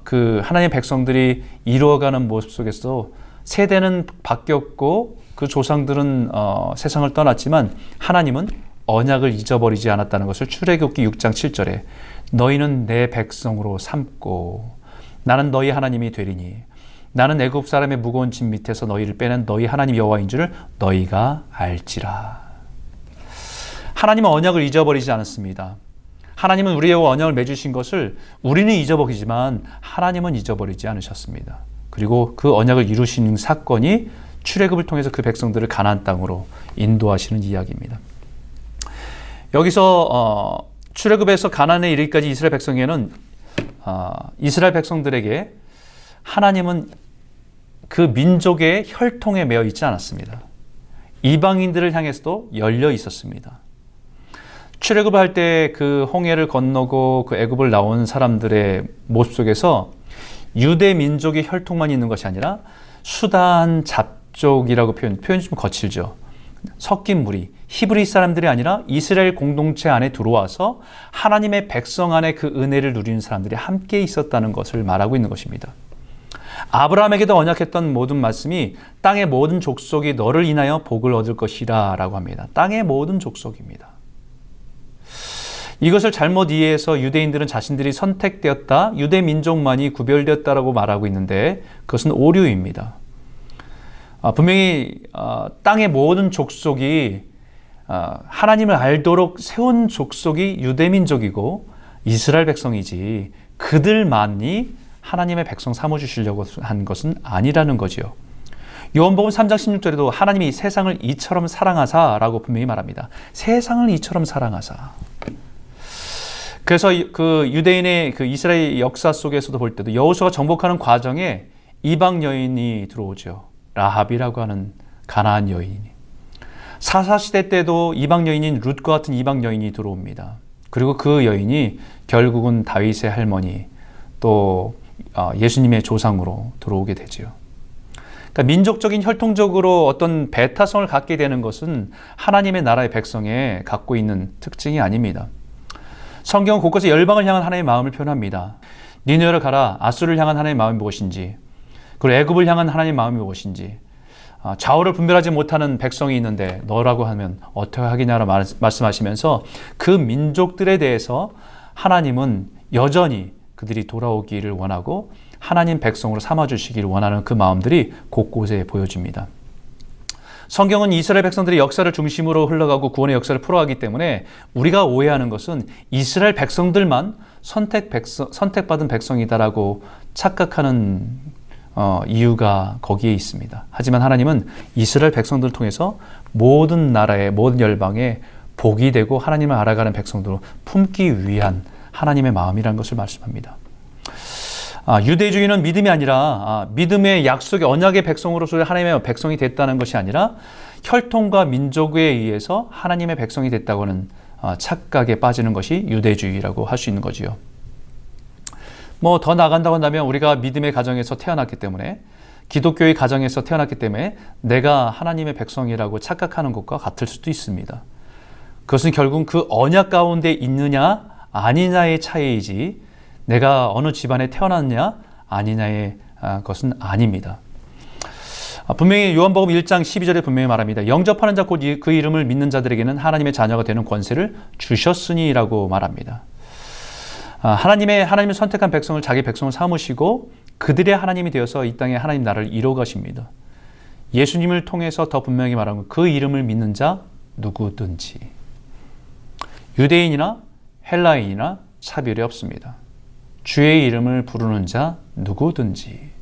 그 하나님의 백성들이 이루어가는 모습 속에서 세대는 바뀌었고 그 조상들은 세상을 떠났지만 하나님은 언약을 잊어버리지 않았다는 것을 출애굽기 6장 7절에 너희는 내 백성으로 삼고 나는 너희 하나님이 되리니 나는 애굽 사람의 무거운 짐 밑에서 너희를 빼낸 너희 하나님 여호와인 줄을 너희가 알지라. 하나님은 언약을 잊어버리지 않았습니다. 하나님은 우리와 언약을 맺으신 것을 우리는 잊어버리지만 하나님은 잊어버리지 않으셨습니다. 그리고 그 언약을 이루시는 사건이 출애굽을 통해서 그 백성들을 가나안 땅으로 인도하시는 이야기입니다. 여기서 출애굽에서 가나안에 이르기까지 이스라엘 백성에게는 이스라엘 백성들에게 하나님은 그 민족의 혈통에 매여 있지 않았습니다. 이방인들을 향해서도 열려 있었습니다. 출애굽을 할 때 그 홍해를 건너고 그 애굽을 나온 사람들의 모습 속에서 유대 민족의 혈통만 있는 것이 아니라 수단 잡족이라고 표현이 좀 거칠죠. 섞인 무리, 히브리 사람들이 아니라 이스라엘 공동체 안에 들어와서 하나님의 백성 안에 그 은혜를 누리는 사람들이 함께 있었다는 것을 말하고 있는 것입니다. 아브라함에게도 언약했던 모든 말씀이 땅의 모든 족속이 너를 인하여 복을 얻을 것이라 라고 합니다. 땅의 모든 족속입니다. 이것을 잘못 이해해서 유대인들은 자신들이 선택되었다, 유대 민족만이 구별되었다라고 말하고 있는데 그것은 오류입니다. 분명히 땅의 모든 족속이 하나님을 알도록 세운 족속이 유대민족이고 이스라엘 백성이지 그들만이 하나님의 백성 삼아주시려고 한 것은 아니라는 거지요. 요한복음 3장 16절에도 하나님이 세상을 이처럼 사랑하사라고 분명히 말합니다. 세상을 이처럼 사랑하사. 그래서 그 유대인의 그 이스라엘 역사 속에서도 볼 때도 여호수아가 정복하는 과정에 이방 여인이 들어오죠. 라합이라고 하는 가나안 여인이. 사사시대 때도 이방 여인인 룻과 같은 이방 여인이 들어옵니다. 그리고 그 여인이 결국은 다윗의 할머니 또 예수님의 조상으로 들어오게 되지요. 그러니까 민족적인 혈통적으로 어떤 배타성을 갖게 되는 것은 하나님의 나라의 백성에 갖고 있는 특징이 아닙니다. 성경은 곳곳에 열방을 향한 하나님의 마음을 표현합니다. 니느웨로 가라. 아수르를 향한 하나님의 마음이 무엇인지, 그리고 애굽을 향한 하나님의 마음이 무엇인지, 좌우를 분별하지 못하는 백성이 있는데 너라고 하면 어떻게 하겠냐라고 말씀하시면서 그 민족들에 대해서 하나님은 여전히 그들이 돌아오기를 원하고 하나님 백성으로 삼아주시기를 원하는 그 마음들이 곳곳에 보여집니다. 성경은 이스라엘 백성들의 역사를 중심으로 흘러가고 구원의 역사를 풀어가기 때문에 우리가 오해하는 것은 이스라엘 백성들만 선택받은 백성이다라고 착각하는 이유가 거기에 있습니다. 하지만 하나님은 이스라엘 백성들을 통해서 모든 나라의 모든 열방에 복이 되고 하나님을 알아가는 백성들로 품기 위한 하나님의 마음이라는 것을 말씀합니다. 유대주의는 믿음이 아니라 믿음의 약속의 언약의 백성으로서 하나님의 백성이 됐다는 것이 아니라 혈통과 민족에 의해서 하나님의 백성이 됐다고 하는 착각에 빠지는 것이 유대주의라고 할 수 있는 거지요. 뭐 더 나간다고 한다면 우리가 믿음의 가정에서 태어났기 때문에 기독교의 가정에서 태어났기 때문에 내가 하나님의 백성이라고 착각하는 것과 같을 수도 있습니다. 그것은 결국 그 언약 가운데 있느냐 아니냐의 차이이지 내가 어느 집안에 태어났냐 아니냐의 것은 아닙니다. 분명히 요한복음 1장 12절에 분명히 말합니다. 영접하는 자 곧 그 이름을 믿는 자들에게는 하나님의 자녀가 되는 권세를 주셨으니라고 말합니다. 하나님을 선택한 백성을 자기 백성을 삼으시고 그들의 하나님이 되어서 이 땅에 하나님 나라를 이루어 가십니다. 예수님을 통해서 더 분명히 말하는 그 이름을 믿는 자 누구든지 유대인이나 헬라인이나 차별이 없습니다. 주의 이름을 부르는 자 누구든지.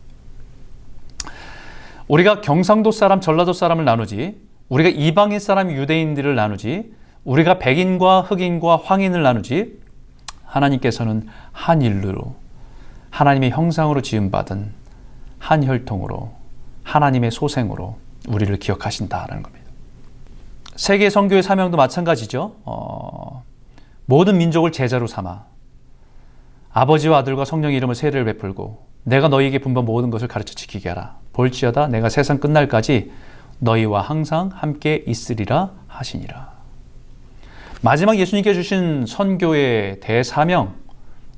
우리가 경상도 사람, 전라도 사람을 나누지, 우리가 이방인 사람, 유대인들을 나누지, 우리가 백인과 흑인과 황인을 나누지, 하나님께서는 한 인류로 하나님의 형상으로 지음받은 한 혈통으로 하나님의 소생으로 우리를 기억하신다라는 겁니다. 세계 선교의 사명도 마찬가지죠. 모든 민족을 제자로 삼아 아버지와 아들과 성령의 이름으로 세례를 베풀고 내가 너희에게 분반 모든 것을 가르쳐 지키게 하라. 볼지어다 내가 세상 끝날까지 너희와 항상 함께 있으리라 하시니라. 마지막 예수님께 주신 선교의 대사명,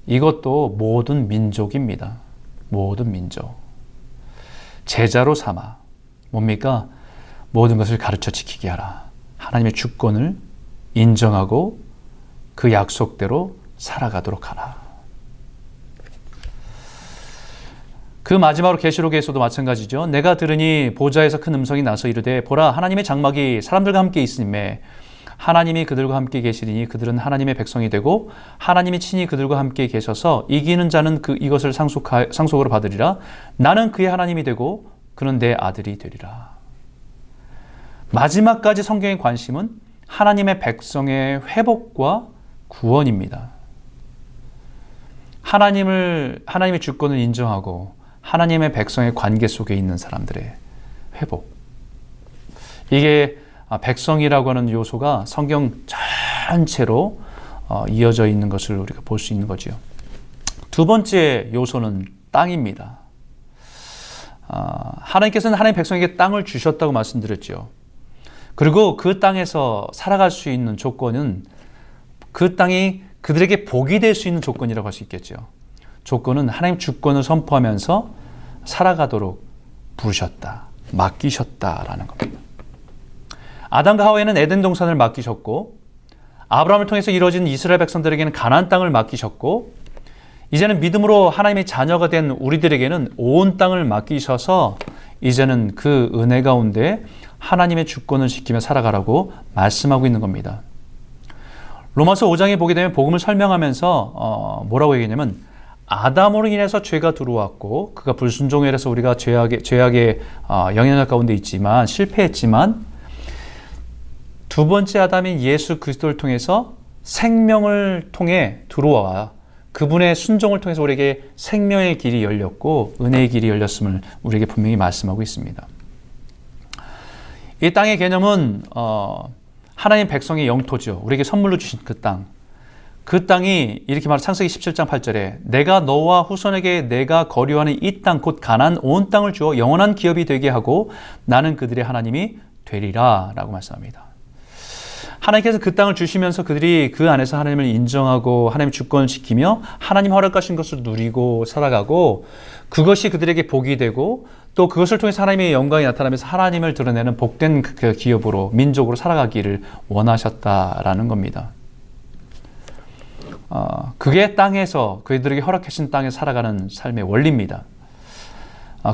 이것도 모든 민족입니다. 모든 민족. 제자로 삼아 뭡니까? 모든 것을 가르쳐 지키게 하라. 하나님의 주권을 인정하고 그 약속대로 살아가도록 하라. 그 마지막으로 계시록에서도 마찬가지죠. 내가 들으니 보좌에서 큰 음성이 나서 이르되 보라 하나님의 장막이 사람들과 함께 있으니 하나님이 그들과 함께 계시리니 그들은 하나님의 백성이 되고 하나님이 친히 그들과 함께 계셔서 이기는 자는 이것을 상속으로 받으리라. 나는 그의 하나님이 되고 그는 내 아들이 되리라. 마지막까지 성경의 관심은 하나님의 백성의 회복과 구원입니다. 하나님의 주권을 인정하고 하나님의 백성의 관계 속에 있는 사람들의 회복. 이게 백성이라고 하는 요소가 성경 전체로 이어져 있는 것을 우리가 볼 수 있는 거지요. 두 번째 요소는 땅입니다. 하나님께서는 하나님의 백성에게 땅을 주셨다고 말씀드렸죠. 그리고 그 땅에서 살아갈 수 있는 조건은 그 땅이 그들에게 복이 될 수 있는 조건이라고 할 수 있겠죠. 조건은 하나님 주권을 선포하면서 살아가도록 부르셨다, 맡기셨다라는 겁니다. 아담과 하와에는 에덴 동산을 맡기셨고 아브라함을 통해서 이루어진 이스라엘 백성들에게는 가나안 땅을 맡기셨고 이제는 믿음으로 하나님의 자녀가 된 우리들에게는 온 땅을 맡기셔서 이제는 그 은혜 가운데 하나님의 주권을 지키며 살아가라고 말씀하고 있는 겁니다. 로마서 5장에 보게 되면 복음을 설명하면서 뭐라고 얘기했냐면 아담으로 인해서 죄가 들어왔고 그가 불순종에 의해서 우리가 죄악의 영향력 가운데 있지만 실패했지만 두 번째 아담인 예수 그리스도를 통해서 생명을 통해 들어와 그분의 순종을 통해서 우리에게 생명의 길이 열렸고 은혜의 길이 열렸음을 우리에게 분명히 말씀하고 있습니다. 이 땅의 개념은 하나님 백성의 영토죠. 우리에게 선물로 주신 그 땅. 그 땅이 이렇게 말해 창세기 17장 8절에 내가 너와 후손에게 내가 거류하는 이 땅 곧 가나안 온 땅을 주어 영원한 기업이 되게 하고 나는 그들의 하나님이 되리라 라고 말씀합니다. 하나님께서 그 땅을 주시면서 그들이 그 안에서 하나님을 인정하고 하나님의 주권을 지키며 하나님 허락하신 것을 누리고 살아가고 그것이 그들에게 복이 되고 또 그것을 통해서 하나님의 영광이 나타나면서 하나님을 드러내는 복된 그 기업으로 민족으로 살아가기를 원하셨다라는 겁니다. 그게 땅에서 그들에게 허락하신 땅에 살아가는 삶의 원리입니다.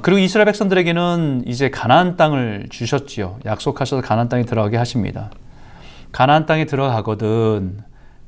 그리고 이스라엘 백성들에게는 이제 가나안 땅을 주셨지요. 약속하셔서 가나안 땅에 들어가게 하십니다. 가나안 땅에 들어가거든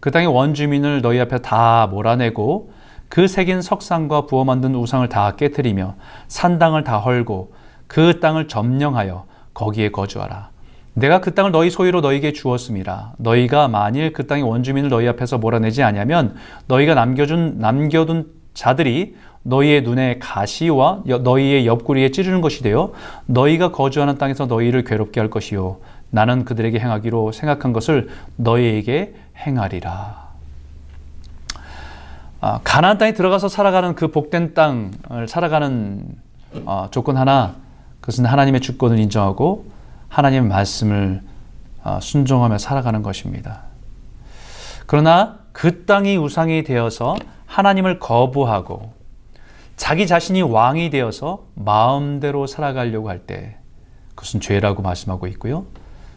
그 땅의 원주민을 너희 앞에 다 몰아내고 그 새긴 석상과 부어 만든 우상을 다 깨트리며 산당을 다 헐고 그 땅을 점령하여 거기에 거주하라. 내가 그 땅을 너희 소유로 너희에게 주었음이라. 너희가 만일 그 땅의 원주민을 너희 앞에서 몰아내지 아니하면 너희가 남겨둔 자들이 너희의 눈에 가시와 너희의 옆구리에 찌르는 것이 되어 너희가 거주하는 땅에서 너희를 괴롭게 할 것이요 나는 그들에게 행하기로 생각한 것을 너희에게 행하리라. 가나안 땅에 들어가서 살아가는 그 복된 땅을 살아가는 조건 하나, 그것은 하나님의 주권을 인정하고 하나님의 말씀을 순종하며 살아가는 것입니다. 그러나 그 땅이 우상이 되어서 하나님을 거부하고 자기 자신이 왕이 되어서 마음대로 살아가려고 할 때 그것은 죄라고 말씀하고 있고요.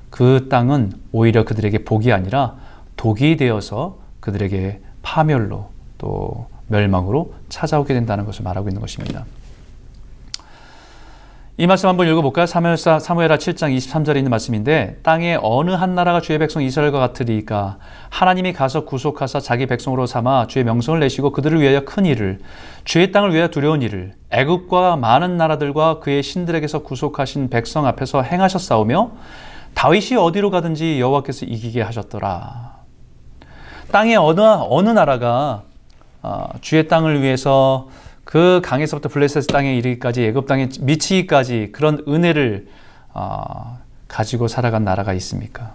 그 땅은 오히려 그들에게 복이 아니라 독이 되어서 그들에게 파멸로 또 멸망으로 찾아오게 된다는 것을 말하고 있는 것입니다. 이 말씀 한번 읽어볼까요? 사무엘하 7장 23절에 있는 말씀인데 땅에 어느 한 나라가 주의 백성 이스라엘과 같으리까 하나님이 가서 구속하사 자기 백성으로 삼아 주의 명성을 내시고 그들을 위하여 큰 일을 주의 땅을 위하여 두려운 일을 애굽과 많은 나라들과 그의 신들에게서 구속하신 백성 앞에서 행하셨사오며 다윗이 어디로 가든지 여호와께서 이기게 하셨더라. 땅에 어느 나라가 주의 땅을 위해서 그 강에서부터 블레셋 땅에 이르기까지 애굽 땅에 미치기까지 그런 은혜를 가지고 살아간 나라가 있습니까?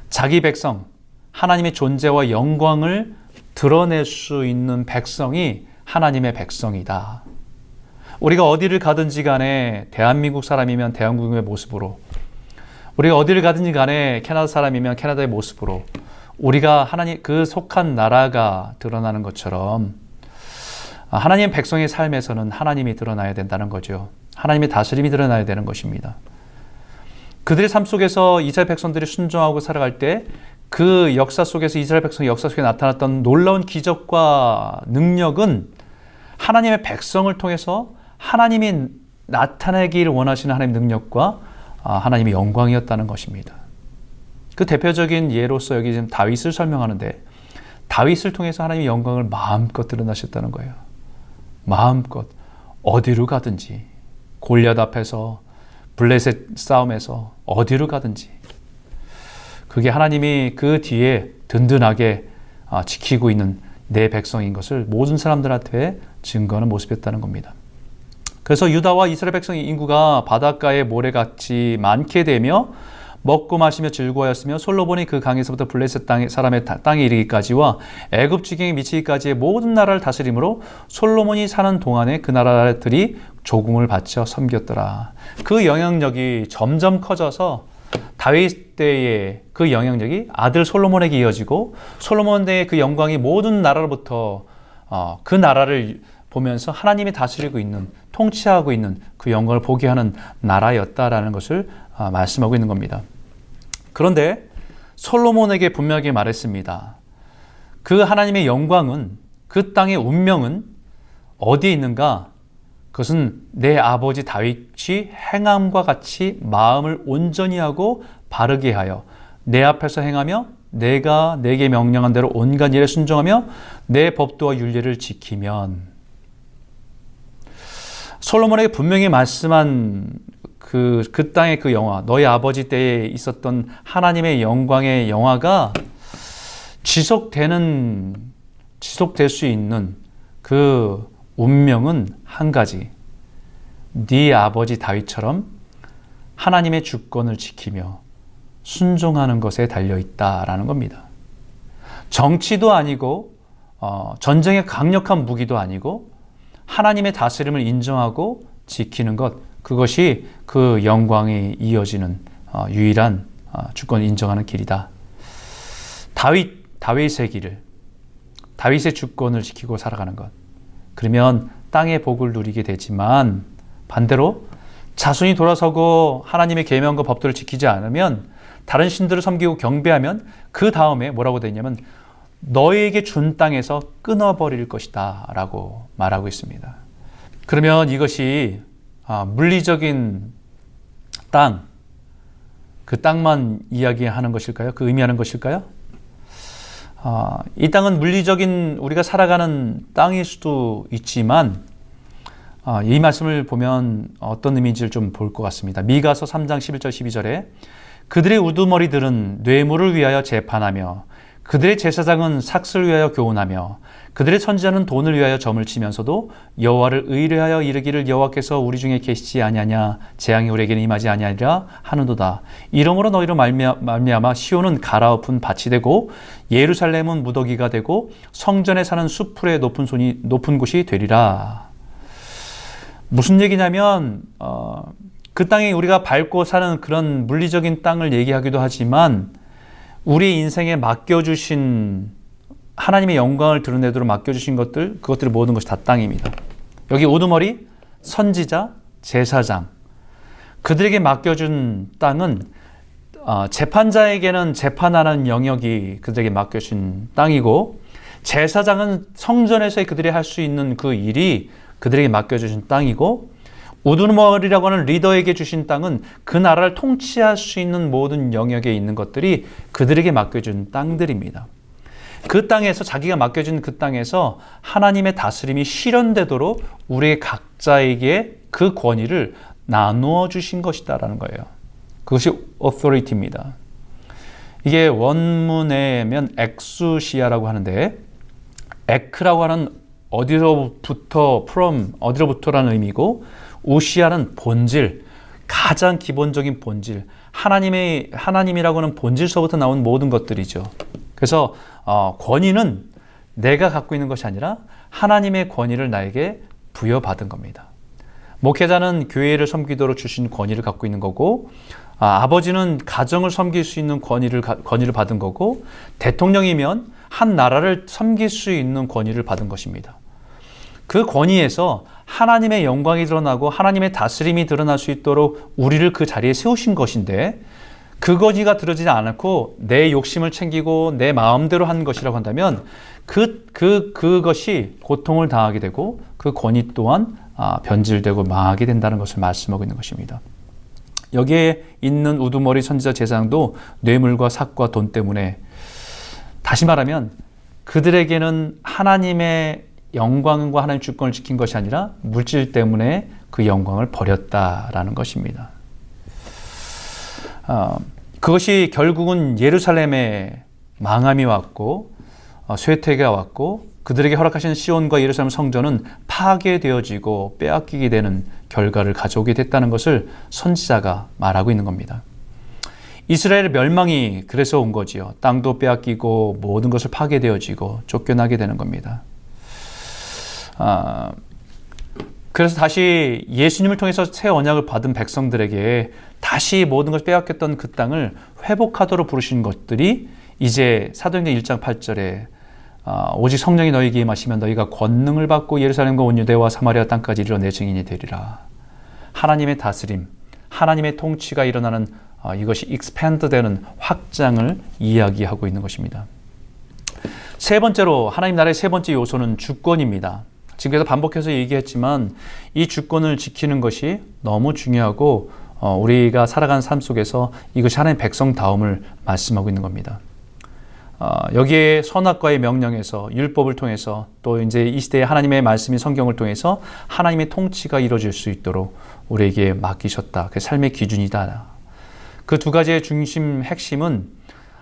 자기 백성, 하나님의 존재와 영광을 드러낼 수 있는 백성이 하나님의 백성이다. 우리가 어디를 가든지 간에 대한민국 사람이면 대한민국의 모습으로, 우리가 어디를 가든지 간에 캐나다 사람이면 캐나다의 모습으로, 우리가 하나님 그 속한 나라가 드러나는 것처럼 하나님의 백성의 삶에서는 하나님이 드러나야 된다는 거죠. 하나님의 다스림이 드러나야 되는 것입니다. 그들의 삶 속에서 이스라엘 백성들이 순종하고 살아갈 때 그 역사 속에서 이스라엘 백성의 역사 속에 나타났던 놀라운 기적과 능력은 하나님의 백성을 통해서 하나님이 나타내기를 원하시는 하나님의 능력과 하나님의 영광이었다는 것입니다. 그 대표적인 예로서 여기 지금 다윗을 설명하는데 다윗을 통해서 하나님의 영광을 마음껏 드러나셨다는 거예요. 마음껏 어디로 가든지 골리앗 앞에서 블레셋 싸움에서 어디로 가든지 그게 하나님이 그 뒤에 든든하게 지키고 있는 내 백성인 것을 모든 사람들한테 증거하는 모습이었다는 겁니다. 그래서 유다와 이스라엘 백성의 인구가 바닷가의 모래같이 많게 되며 먹고 마시며 즐거워하였으며 솔로몬이 그 강에서부터 블레셋 사람의 땅에 이르기까지와 애굽 지경에 미치기까지의 모든 나라를 다스림으로 솔로몬이 사는 동안에 그 나라들이 조공을 바쳐 섬겼더라. 그 영향력이 점점 커져서 다윗 때의 그 영향력이 아들 솔로몬에게 이어지고 솔로몬 때의 그 영광이 모든 나라로부터 그 나라를 보면서 하나님이 다스리고 있는, 통치하고 있는 그 영광을 보게 하는 나라였다라는 것을 말씀하고 있는 겁니다. 그런데 솔로몬에게 분명하게 말했습니다. 그 하나님의 영광은, 그 땅의 운명은 어디에 있는가? 그것은 내 아버지 다윗이 행함과 같이 마음을 온전히 하고 바르게 하여 내 앞에서 행하며 내가 내게 명령한 대로 온갖 일에 순종하며 내 법도와 율례를 지키면. 솔로몬에게 분명히 말씀한 그 땅의 그 영화, 너희 아버지 때에 있었던 하나님의 영광의 영화가 지속될 수 있는 그 운명은 한 가지. 네 아버지 다윗처럼 하나님의 주권을 지키며 순종하는 것에 달려있다라는 겁니다. 정치도 아니고 전쟁의 강력한 무기도 아니고 하나님의 다스림을 인정하고 지키는 것, 그것이 그 영광이 이어지는 유일한 주권을 인정하는 길이다. 다윗의 길을, 다윗의 주권을 지키고 살아가는 것. 그러면 땅의 복을 누리게 되지만 반대로 자손이 돌아서고 하나님의 계명과 법도를 지키지 않으면, 다른 신들을 섬기고 경배하면 그 다음에 뭐라고 되냐면 너희에게 준 땅에서 끊어버릴 것이다 라고 말하고 있습니다. 그러면 이것이 물리적인 땅, 그 땅만 이야기하는 것일까요? 그 의미하는 것일까요? 이 땅은 물리적인 우리가 살아가는 땅일 수도 있지만 이 말씀을 보면 어떤 의미인지를 좀 볼 것 같습니다. 미가서 3장 11절 12절에 그들의 우두머리들은 뇌물을 위하여 재판하며 그들의 제사장은 삭슬을 위하여 교훈하며 그들의 선지자는 돈을 위하여 점을 치면서도 여호와를 의뢰하여 이르기를 여호와께서 우리 중에 계시지 아니하냐 재앙이 우리에게는 임하지 아니하리라 하는도다. 이러므로 너희로 말미암아 시온은 갈아엎은 밭이 되고 예루살렘은 무더기가 되고 성전에 사는 수풀의 높은 곳이 되리라. 무슨 얘기냐면 그 땅에 우리가 밟고 사는 그런 물리적인 땅을 얘기하기도 하지만 우리 인생에 맡겨주신 하나님의 영광을 드러내도록 맡겨주신 그것들이 모든 것이 다 땅입니다. 여기 우두머리, 선지자, 제사장 그들에게 맡겨준 땅은 재판자에게는 재판하는 영역이 그들에게 맡겨진 땅이고 제사장은 성전에서 그들이 할 수 있는 그 일이 그들에게 맡겨주신 땅이고 우두머리라고 하는 리더에게 주신 땅은 그 나라를 통치할 수 있는 모든 영역에 있는 것들이 그들에게 맡겨준 땅들입니다. 그 땅에서 자기가 맡겨진 그 땅에서 하나님의 다스림이 실현되도록 우리 각자에게 그 권위를 나누어 주신 것이다라는 거예요. 그것이 authority입니다. 이게 원문에면 엑수시아라고 하는데 에크라고 하는 어디로부터 from 어디로부터라는 의미고 우시아는 본질, 가장 기본적인 본질, 하나님이라고 하는 본질서부터 나온 모든 것들이죠. 그래서 권위는 내가 갖고 있는 것이 아니라 하나님의 권위를 나에게 부여받은 겁니다. 목회자는 교회를 섬기도록 주신 권위를 갖고 있는 거고 아버지는 가정을 섬길 수 있는 권위를 받은 거고 대통령이면 한 나라를 섬길 수 있는 권위를 받은 것입니다. 그 권위에서 하나님의 영광이 드러나고 하나님의 다스림이 드러날 수 있도록 우리를 그 자리에 세우신 것인데 그 권위가 들어지지 않고 내 욕심을 챙기고 내 마음대로 한 것이라고 한다면 그것이 고통을 당하게 되고 그 권위 또한 변질되고 망하게 된다는 것을 말씀하고 있는 것입니다. 여기에 있는 우두머리 선지자 제사장도 뇌물과 삭과 돈 때문에 다시 말하면 그들에게는 하나님의 영광과 하나님의 주권을 지킨 것이 아니라 물질 때문에 그 영광을 버렸다라는 것입니다. 그것이 결국은 예루살렘에 망함이 왔고 쇠퇴가 왔고 그들에게 허락하신 시온과 예루살렘 성전은 파괴되어지고 빼앗기게 되는 결과를 가져오게 됐다는 것을 선지자가 말하고 있는 겁니다. 이스라엘의 멸망이 그래서 온 거지요. 땅도 빼앗기고 모든 것을 파괴되어지고 쫓겨나게 되는 겁니다. 그래서 다시 예수님을 통해서 새 언약을 받은 백성들에게 다시 모든 것을 빼앗겼던 그 땅을 회복하도록 부르신 것들이 이제 사도행전 1장 8절에 오직 성령이 너희에게 임하시면 너희가 권능을 받고 예루살렘과 온 유대와 사마리아 땅까지 이르러 내 증인이 되리라. 하나님의 다스림, 하나님의 통치가 일어나는 이것이 익스팬드되는 확장을 이야기하고 있는 것입니다. 세 번째로 하나님 나라의 세 번째 요소는 주권입니다. 지금까지 반복해서 얘기했지만 이 주권을 지키는 것이 너무 중요하고 우리가 살아가는 삶 속에서 이것이 하나님의 백성다움을 말씀하고 있는 겁니다. 여기에 선악과의 명령에서 율법을 통해서 또 이제 이 시대에 하나님의 말씀인 성경을 통해서 하나님의 통치가 이루어질 수 있도록 우리에게 맡기셨다. 그 삶의 기준이다. 그 두 가지의 중심 핵심은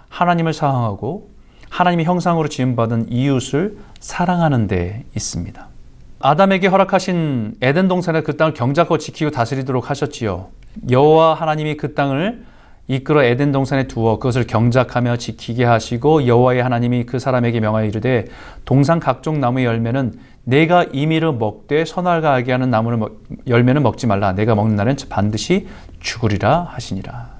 하나님을 사랑하고 하나님의 형상으로 지음받은 이웃을 사랑하는 데 있습니다. 아담에게 허락하신 에덴 동산의 그 땅을 경작하고 지키고 다스리도록 하셨지요. 여호와 하나님이 그 땅을 이끌어 에덴 동산에 두어 그것을 경작하며 지키게 하시고 여호와의 하나님이 그 사람에게 명하여 이르되 동산 각종 나무의 열매는 내가 임의로 먹되 선악과 알게 하는 나무를 열매는 먹지 말라. 내가 먹는 날은 반드시 죽으리라 하시니라.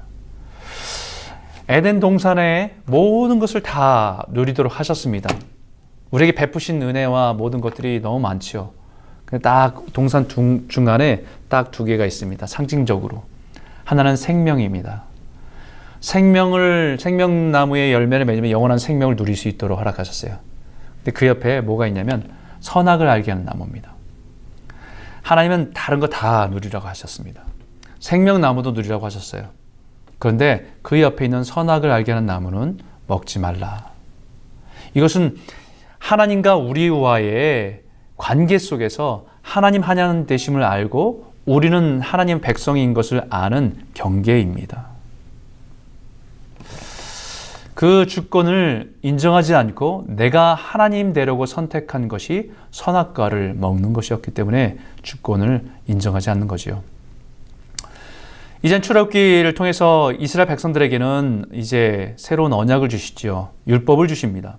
에덴 동산의 모든 것을 다 누리도록 하셨습니다. 우리에게 베푸신 은혜와 모든 것들이 너무 많지요. 딱 동산 중간에 딱 두 개가 있습니다. 상징적으로. 하나는 생명입니다. 생명나무의 열매를 맺으면 영원한 생명을 누릴 수 있도록 허락하셨어요. 근데 그 옆에 뭐가 있냐면 선악을 알게 하는 나무입니다. 하나님은 다른 거 다 누리라고 하셨습니다. 생명나무도 누리라고 하셨어요. 그런데 그 옆에 있는 선악을 알게 하는 나무는 먹지 말라. 이것은 하나님과 우리와의 관계 속에서 하나님 하나님 되심을 알고 우리는 하나님 백성인 것을 아는 경계입니다. 그 주권을 인정하지 않고 내가 하나님 되려고 선택한 것이 선악과를 먹는 것이었기 때문에 주권을 인정하지 않는 거지요. 이젠 출애굽기를 통해서 이스라엘 백성들에게는 이제 새로운 언약을 주시지요. 율법을 주십니다.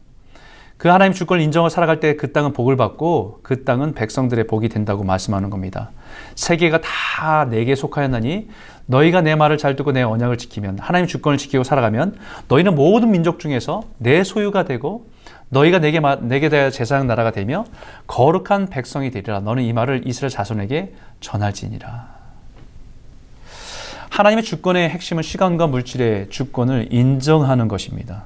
그 하나님 주권을 인정하고 살아갈 때 그 땅은 복을 받고 그 땅은 백성들의 복이 된다고 말씀하는 겁니다. 세계가 다 내게 속하였나니 너희가 내 말을 잘 듣고 내 언약을 지키면 하나님 주권을 지키고 살아가면 너희는 모든 민족 중에서 내 소유가 되고 너희가 내게 대하여 제사장 나라가 되며 거룩한 백성이 되리라. 너는 이 말을 이스라엘 자손에게 전할지니라. 하나님의 주권의 핵심은 시간과 물질의 주권을 인정하는 것입니다.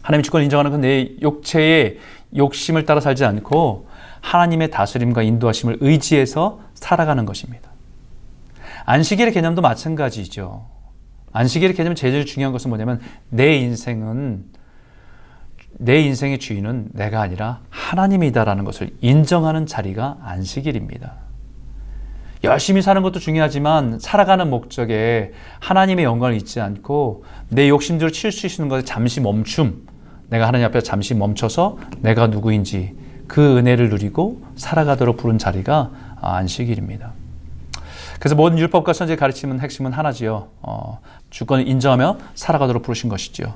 하나님의 주권을 인정하는 건 내 육체의 욕심을 따라 살지 않고 하나님의 다스림과 인도하심을 의지해서 살아가는 것입니다. 안식일의 개념도 마찬가지죠. 안식일의 개념은 제일 중요한 것은 뭐냐면 내 인생의 주인은 내가 아니라 하나님이다라는 것을 인정하는 자리가 안식일입니다. 열심히 사는 것도 중요하지만 살아가는 목적에 하나님의 영광을 잊지 않고 내 욕심대로 칠 수 있는 것에 잠시 멈춤, 내가 하나님 앞에 잠시 멈춰서 내가 누구인지 그 은혜를 누리고 살아가도록 부른 자리가 안식일입니다. 그래서 모든 율법과 선지의 가르침은 핵심은 하나지요. 주권을 인정하며 살아가도록 부르신 것이지요.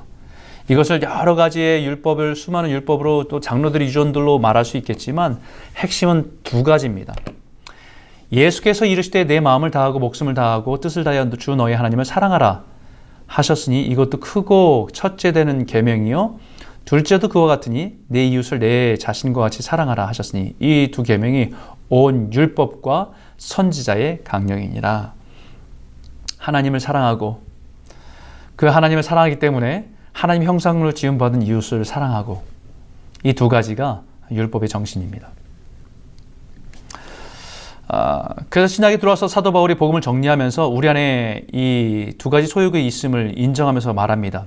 이것을 여러 가지의 율법을 수많은 율법으로 또 장로들의 유전들로 말할 수 있겠지만 핵심은 두 가지입니다. 예수께서 이르시되 내 마음을 다하고 목숨을 다하고 뜻을 다하여 주 너희 하나님을 사랑하라 하셨으니 이것도 크고 첫째 되는 계명이요 둘째도 그와 같으니 내 이웃을 내 자신과 같이 사랑하라 하셨으니 이 두 계명이 온 율법과 선지자의 강령이니라. 하나님을 사랑하고 그 하나님을 사랑하기 때문에 하나님 형상으로 지음받은 이웃을 사랑하고 이 두 가지가 율법의 정신입니다. 그래서 신약에 들어와서 사도 바울이 복음을 정리하면서 우리 안에 이 두 가지 소욕이 있음을 인정하면서 말합니다.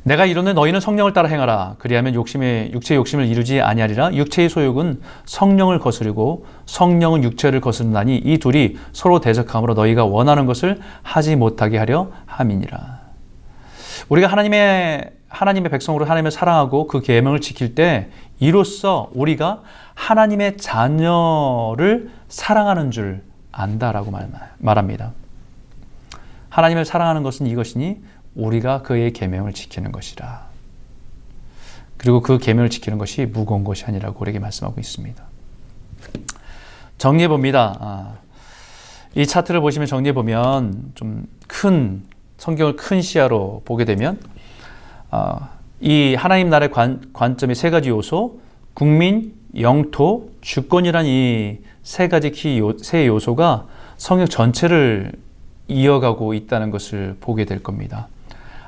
내가 이르노니 너희는 성령을 따라 행하라. 그리하면 육체의 욕심을 이루지 아니하리라. 육체의 소욕은 성령을 거스르고 성령은 육체를 거스른다니 이 둘이 서로 대적함으로 너희가 원하는 것을 하지 못하게 하려 함이니라. 우리가 하나님의 백성으로 하나님을 사랑하고 그 계명을 지킬 때 이로써 우리가 하나님의 자녀를 사랑하는 줄 안다라고 말합니다. 하나님을 사랑하는 것은 이것이니 우리가 그의 계명을 지키는 것이라. 그리고 그 계명을 지키는 것이 무거운 것이 아니라고 우리에게 말씀하고 있습니다. 정리해 봅니다. 이 차트를 보시면 정리해 보면 좀 큰 성경을 큰 시야로 보게 되면 이 하나님 나라의 관점이 세 가지 요소, 국민, 영토, 주권이란 이 세 가지 세 요소가 성경 전체를 이어가고 있다는 것을 보게 될 겁니다.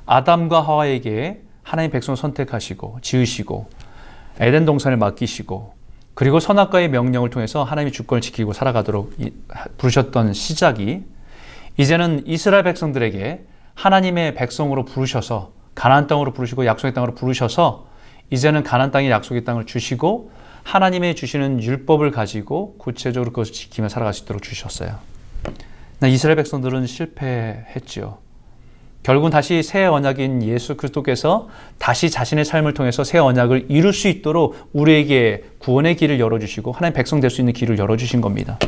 아담과 하와에게 하나님 백성을 선택하시고 지으시고 에덴 동산을 맡기시고 그리고 선악과의 명령을 통해서 하나님의 주권을 지키고 살아가도록 부르셨던 시작이 이제는 이스라엘 백성들에게 하나님의 백성으로 부르셔서 가나안 땅으로 부르시고 약속의 땅으로 부르셔서 이제는 가나안 땅의 약속의 땅을 주시고 하나님의 주시는 율법을 가지고 구체적으로 그것을 지키며 살아갈 수 있도록 주셨어요. 이스라엘 백성들은 실패했지요. 결국은 다시 새 언약인 예수 그리스도께서 다시 자신의 삶을 통해서 새 언약을 이룰 수 있도록 우리에게 구원의 길을 열어주시고 하나님 백성 될 수 있는 길을 열어주신 겁니다.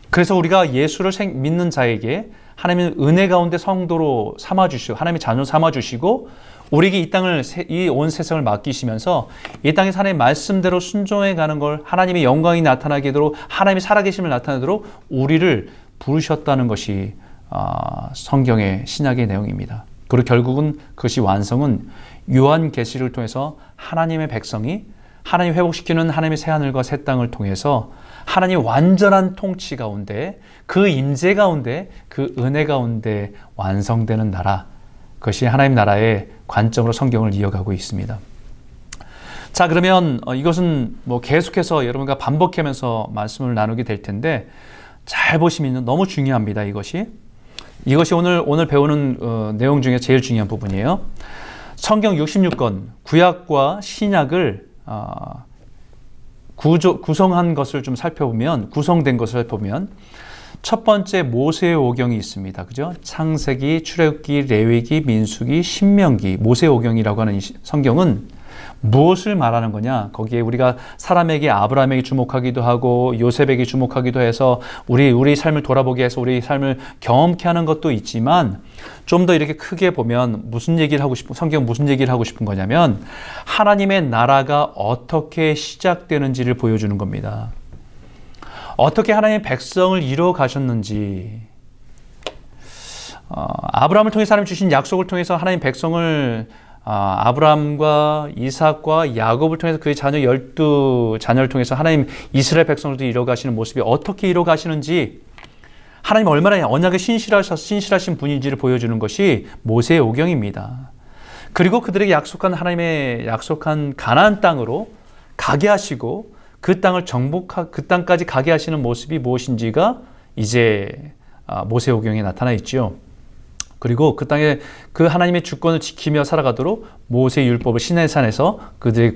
그래서 우리가 예수를 믿는 자에게 하나님은 은혜 가운데 성도로 삼아주시고 하나님의 자녀 삼아주시고 우리에게 이 온 세상을 맡기시면서 이 땅에서 하나님의 말씀대로 순종해 가는 걸 하나님의 영광이 나타나게 되도록 하나님의 살아계심을 나타내도록 우리를 부르셨다는 것이 성경의 신약의 내용입니다. 그리고 결국은 그것이 완성은 요한계시를 통해서 하나님의 백성이 하나님 회복시키는 하나님의 새하늘과 새 땅을 통해서 하나님의 완전한 통치 가운데 그 임재 가운데 그 은혜 가운데 완성되는 나라, 그것이 하나님 나라의 관점으로 성경을 이어가고 있습니다. 자, 그러면 이것은 계속해서 여러분과 반복하면서 말씀을 나누게 될 텐데 잘 보시면 너무 중요합니다. 이것이 오늘 배우는 내용 중에 제일 중요한 부분이에요. 성경 66권 구약과 신약을 구성한 것을 좀 살펴보면, 구성된 것을 살펴보면 첫 번째 모세의 오경이 있습니다. 그죠? 창세기, 출애굽기, 레위기, 민수기, 신명기, 모세의 오경이라고 하는 이 성경은 무엇을 말하는 거냐? 거기에 우리가 사람에게 아브라함에게 주목하기도 하고 요셉에게 주목하기도 해서 우리 삶을 돌아보게 해서 우리 삶을 경험케 하는 것도 있지만 좀 더 이렇게 크게 보면 성경은 무슨 얘기를 하고 싶은 거냐면 하나님의 나라가 어떻게 시작되는지를 보여주는 겁니다. 어떻게 하나님의 백성을 이루어 가셨는지, 아브라함을 통해서 하나님 주신 약속을 통해서 하나님 백성을 아브라함과 이삭과 야곱을 통해서 그의 자녀 12자녀를 통해서 하나님 이스라엘 백성들도 이루어 가시는 모습이 어떻게 이루어 가시는지, 하나님 얼마나 언약에 신실하신 분인지를 보여주는 것이 모세의 오경입니다. 그리고 그들에게 하나님의 약속한 가나안 땅으로 가게 하시고 그 땅까지 가게 하시는 모습이 무엇인지가 이제 모세의 오경에 나타나 있죠. 그리고 그 땅에 그 하나님의 주권을 지키며 살아가도록 모세의 율법을 시내산에서 그들에게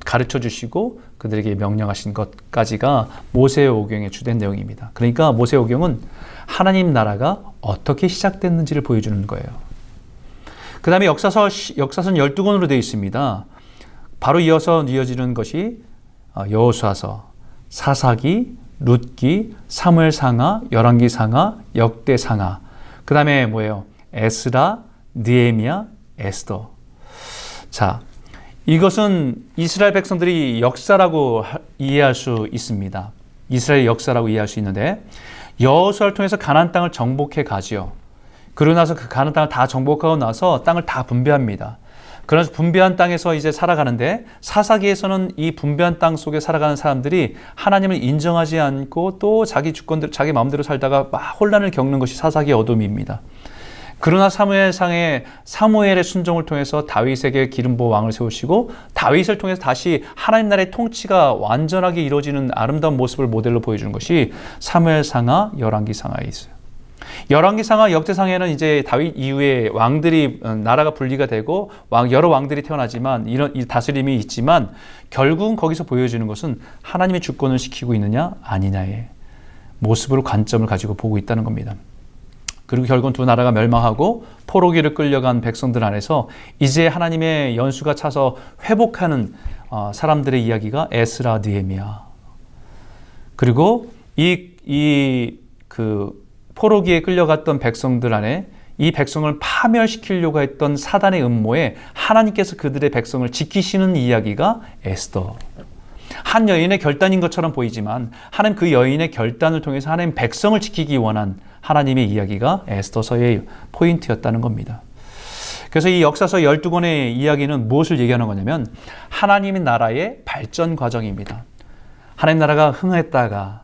가르쳐 주시고 그들에게 명령하신 것까지가 모세의 오경의 주된 내용입니다. 그러니까 모세의 오경은 하나님 나라가 어떻게 시작됐는지를 보여주는 거예요. 그 다음에 역사선 12권으로 되어 있습니다. 바로 이어지는 것이 여호수아서, 사사기, 룻기, 사무엘상하, 열왕기상하, 역대상하, 그 다음에 뭐예요? 에스라, 느헤미야, 에스더. 자, 이것은 이스라엘 백성들이 역사라고 이해할 수 있습니다. 이스라엘 역사라고 이해할 수 있는데 여호수아를 통해서 가나안 땅을 정복해 가지요. 그러고 나서 그 가나안 땅을 다 정복하고 나서 땅을 다 분배합니다. 그래서 분배한 땅에서 이제 살아가는데 사사기에서는 이 분배한 땅 속에 살아가는 사람들이 하나님을 인정하지 않고 또 자기 주권대로 자기 마음대로 살다가 막 혼란을 겪는 것이 사사기의 어둠입니다. 그러나 사무엘의 순종을 통해서 다윗에게 기름 부어 왕을 세우시고 다윗을 통해서 다시 하나님 나라의 통치가 완전하게 이루어지는 아름다운 모습을 모델로 보여주는 것이 사무엘상하, 열왕기상하에 있어요. 열왕기상하, 역대상하에는 이제 다윗 이후에 왕들이 나라가 분리가 되고 여러 왕들이 태어나지만 이런 이 다스림이 있지만 결국은 거기서 보여주는 것은 하나님의 주권을 지키고 있느냐 아니냐의 모습으로 관점을 가지고 보고 있다는 겁니다. 그리고 결국은 두 나라가 멸망하고 포로기를 끌려간 백성들 안에서 이제 하나님의 연수가 차서 회복하는 사람들의 이야기가 에스라, 느헤미야. 그리고 포로기에 끌려갔던 백성들 안에 이 백성을 파멸시키려고 했던 사단의 음모에 하나님께서 그들의 백성을 지키시는 이야기가 에스더. 한 여인의 결단인 것처럼 보이지만 하나님 그 여인의 결단을 통해서 하나님 백성을 지키기 원한 하나님의 이야기가 에스더서의 포인트였다는 겁니다. 그래서 이 역사서 12권의 이야기는 무엇을 얘기하는 거냐면 하나님의 나라의 발전 과정입니다. 하나님 나라가 흥했다가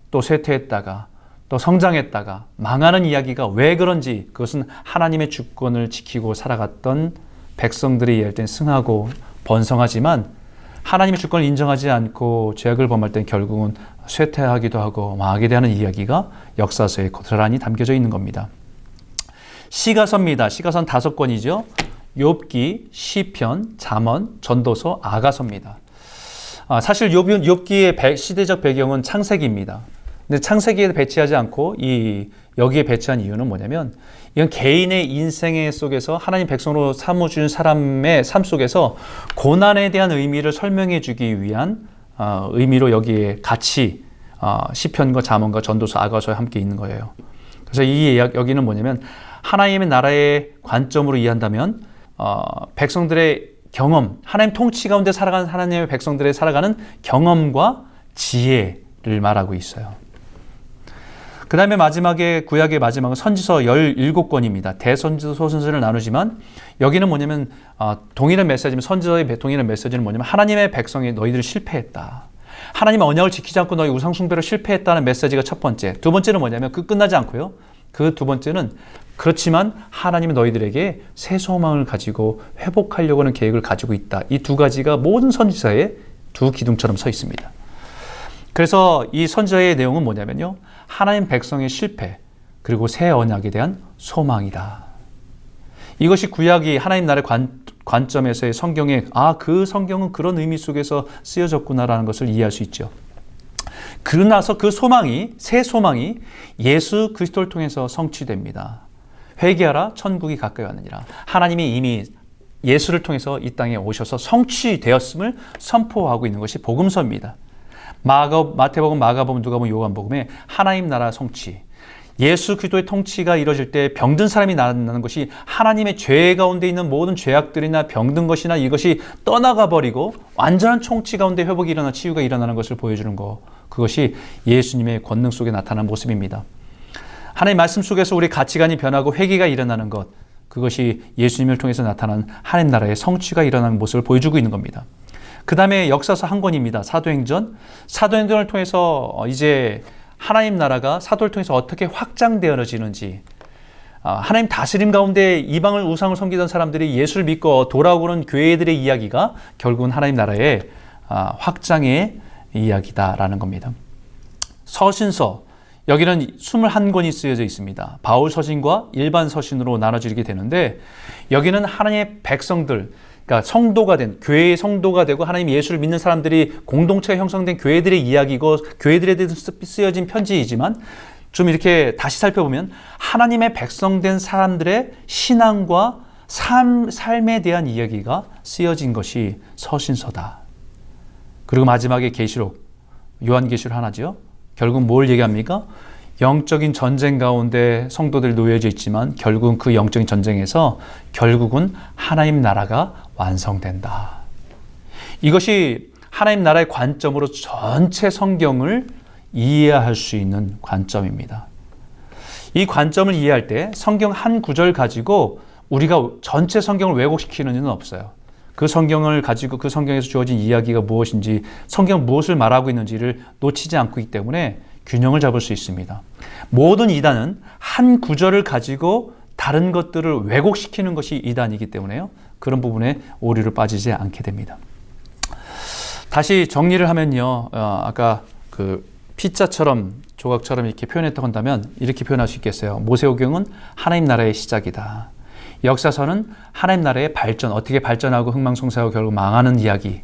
또 쇠퇴했다가 또 성장했다가 망하는 이야기가 왜 그런지, 그것은 하나님의 주권을 지키고 살아갔던 백성들이 이럴 땐 승하고 번성하지만 하나님의 주권을 인정하지 않고 죄악을 범할 땐 결국은 쇠퇴하기도 하고 망하게 되는 이야기가 역사서에 고스란히 담겨져 있는 겁니다. 시가서입니다. 시가서는 5권이죠. 욥기, 시편, 잠언, 전도서, 아가서입니다. 사실 욥기의 시대적 배경은 창세기입니다. 근데 창세기에 배치하지 않고 여기에 배치한 이유는 뭐냐면 이건 개인의 인생 속에서 하나님 백성으로 삼아준 사람의 삶 속에서 고난에 대한 의미를 설명해 주기 위한 의미로 여기에 같이 시편과 잠언과 전도서, 아가서에 함께 있는 거예요. 그래서 여기는 뭐냐면 하나님의 나라의 관점으로 이해한다면 백성들의 경험, 하나님 통치 가운데 살아가는 하나님의 백성들의 살아가는 경험과 지혜를 말하고 있어요. 그 다음에 구약의 마지막은 선지서 17권입니다. 대선지서, 소선지서를 나누지만 여기는 뭐냐면 동일한 메시지면 선지서의 동일한 메시지는 뭐냐면 하나님의 백성이 너희들은 실패했다. 하나님의 언약을 지키지 않고 너희 우상 숭배로 실패했다는 메시지가 첫 번째. 두 번째는 뭐냐면 끝나지 않고요. 그 두 번째는 그렇지만 하나님은 너희들에게 새 소망을 가지고 회복하려고 하는 계획을 가지고 있다. 이 두 가지가 모든 선지서에 두 기둥처럼 서 있습니다. 그래서 이 선지서의 내용은 뭐냐면요. 하나님 백성의 실패, 그리고 새 언약에 대한 소망이다. 이것이 구약이 하나님 나라의 관점에서의 성경에 그 성경은 그런 의미 속에서 쓰여졌구나라는 것을 이해할 수 있죠. 그러나서 그 소망이 새 소망이 예수 그리스도를 통해서 성취됩니다. 회개하라 천국이 가까이 왔느니라. 하나님이 이미 예수를 통해서 이 땅에 오셔서 성취되었음을 선포하고 있는 것이 복음서입니다. 마태복음, 마가복음, 누가복음, 요한복음에 하나님 나라 성취, 예수 그리스도의 통치가 이루어질 때 병든 사람이 나타나는 것이 하나님의 죄 가운데 있는 모든 죄악들이나 병든 것이나 이것이 떠나가 버리고 완전한 통치 가운데 회복이 일어나 치유가 일어나는 것을 보여주는 것, 그것이 예수님의 권능 속에 나타난 모습입니다. 하나님의 말씀 속에서 우리 가치관이 변하고 회개가 일어나는 것, 그것이 예수님을 통해서 나타난 하나님 나라의 성취가 일어나는 모습을 보여주고 있는 겁니다. 그 다음에 역사서 한 권입니다. 사도행전. 사도행전을 통해서 이제 하나님 나라가 사도를 통해서 어떻게 확장되어지는지, 하나님 다스림 가운데 이방을 우상을 섬기던 사람들이 예수를 믿고 돌아오는 교회들의 이야기가 결국은 하나님 나라의 확장의 이야기다라는 겁니다. 서신서, 여기는 21권이 쓰여져 있습니다. 바울 서신과 일반 서신으로 나눠지게 되는데, 여기는 하나님의 백성들, 그러니까 성도가 된, 교회의 성도가 되고 하나님 예수를 믿는 사람들이 공동체가 형성된 교회들의 이야기고 교회들에 대해서 쓰여진 편지이지만, 좀 이렇게 다시 살펴보면 하나님의 백성된 사람들의 신앙과 삶에 대한 이야기가 쓰여진 것이 서신서다. 그리고 마지막에 계시록, 요한계시록 하나죠. 결국 뭘 얘기합니까? 영적인 전쟁 가운데 성도들이 놓여져 있지만 결국은 그 영적인 전쟁에서 결국은 하나님 나라가 완성된다. 이것이 하나님 나라의 관점으로 전체 성경을 이해할 수 있는 관점입니다. 이 관점을 이해할 때 성경 한 구절 가지고 우리가 전체 성경을 왜곡시키는 일은 없어요. 그 성경을 가지고 그 성경에서 주어진 이야기가 무엇인지, 성경은 무엇을 말하고 있는지를 놓치지 않고 있기 때문에 균형을 잡을 수 있습니다. 모든 이단은 한 구절을 가지고 다른 것들을 왜곡시키는 것이 이단이기 때문에요. 그런 부분에 오류를 빠지지 않게 됩니다. 다시 정리를 하면요. 아까 그 피자처럼 조각처럼 이렇게 표현했다고 한다면 이렇게 표현할 수 있겠어요. 모세오경은 하나님 나라의 시작이다. 역사서는 하나님 나라의 발전, 어떻게 발전하고 흥망성쇠하고 결국 망하는 이야기.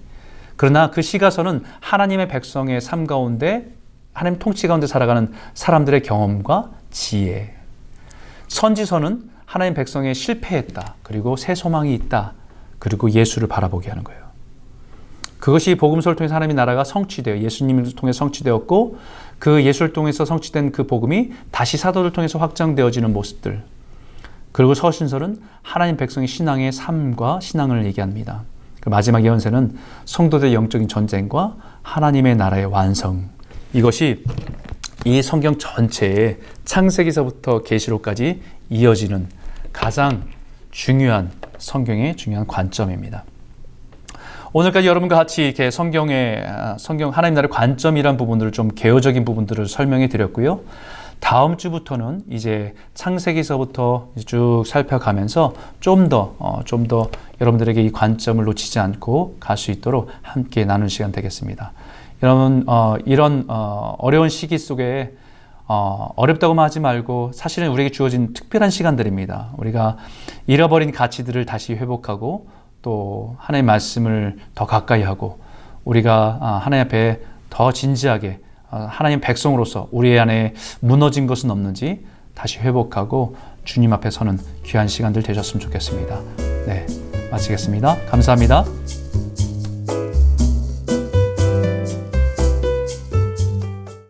그러나 그 시가서는 하나님의 백성의 삶 가운데, 하나님 통치 가운데 살아가는 사람들의 경험과 지혜. 선지서는 하나님 백성의 실패했다. 그리고 새 소망이 있다. 그리고 예수를 바라보게 하는 거예요. 그것이 복음서를 통해서 하나님의 나라가 성취되어 예수님을 통해서 성취되었고, 그 예수를 통해서 성취된 그 복음이 다시 사도를 통해서 확장되어지는 모습들. 그리고 서신서는 하나님 백성의 신앙의 삶과 신앙을 얘기합니다. 그 마지막 예언서는 성도들의 영적인 전쟁과 하나님의 나라의 완성. 이것이 이 성경 전체의 창세기서부터 계시록까지 이어지는 가장 중요한 성경의 중요한 관점입니다. 오늘까지 여러분과 같이 이렇게 성경 하나님 나라의 관점이란 부분들을 좀 개요적인 부분들을 설명해 드렸고요. 다음 주부터는 이제 창세기서부터 쭉 살펴가면서 좀 더 여러분들에게 이 관점을 놓치지 않고 갈 수 있도록 함께 나누는 시간 되겠습니다. 여러분, 이런 어려운 시기 속에 어렵다고만 하지 말고 사실은 우리에게 주어진 특별한 시간들입니다. 우리가 잃어버린 가치들을 다시 회복하고 또 하나님의 말씀을 더 가까이 하고 우리가 하나님 앞에 더 진지하게 하나님 백성으로서 우리 안에 무너진 것은 없는지 다시 회복하고 주님 앞에 서는 귀한 시간들 되셨으면 좋겠습니다. 네, 마치겠습니다. 감사합니다.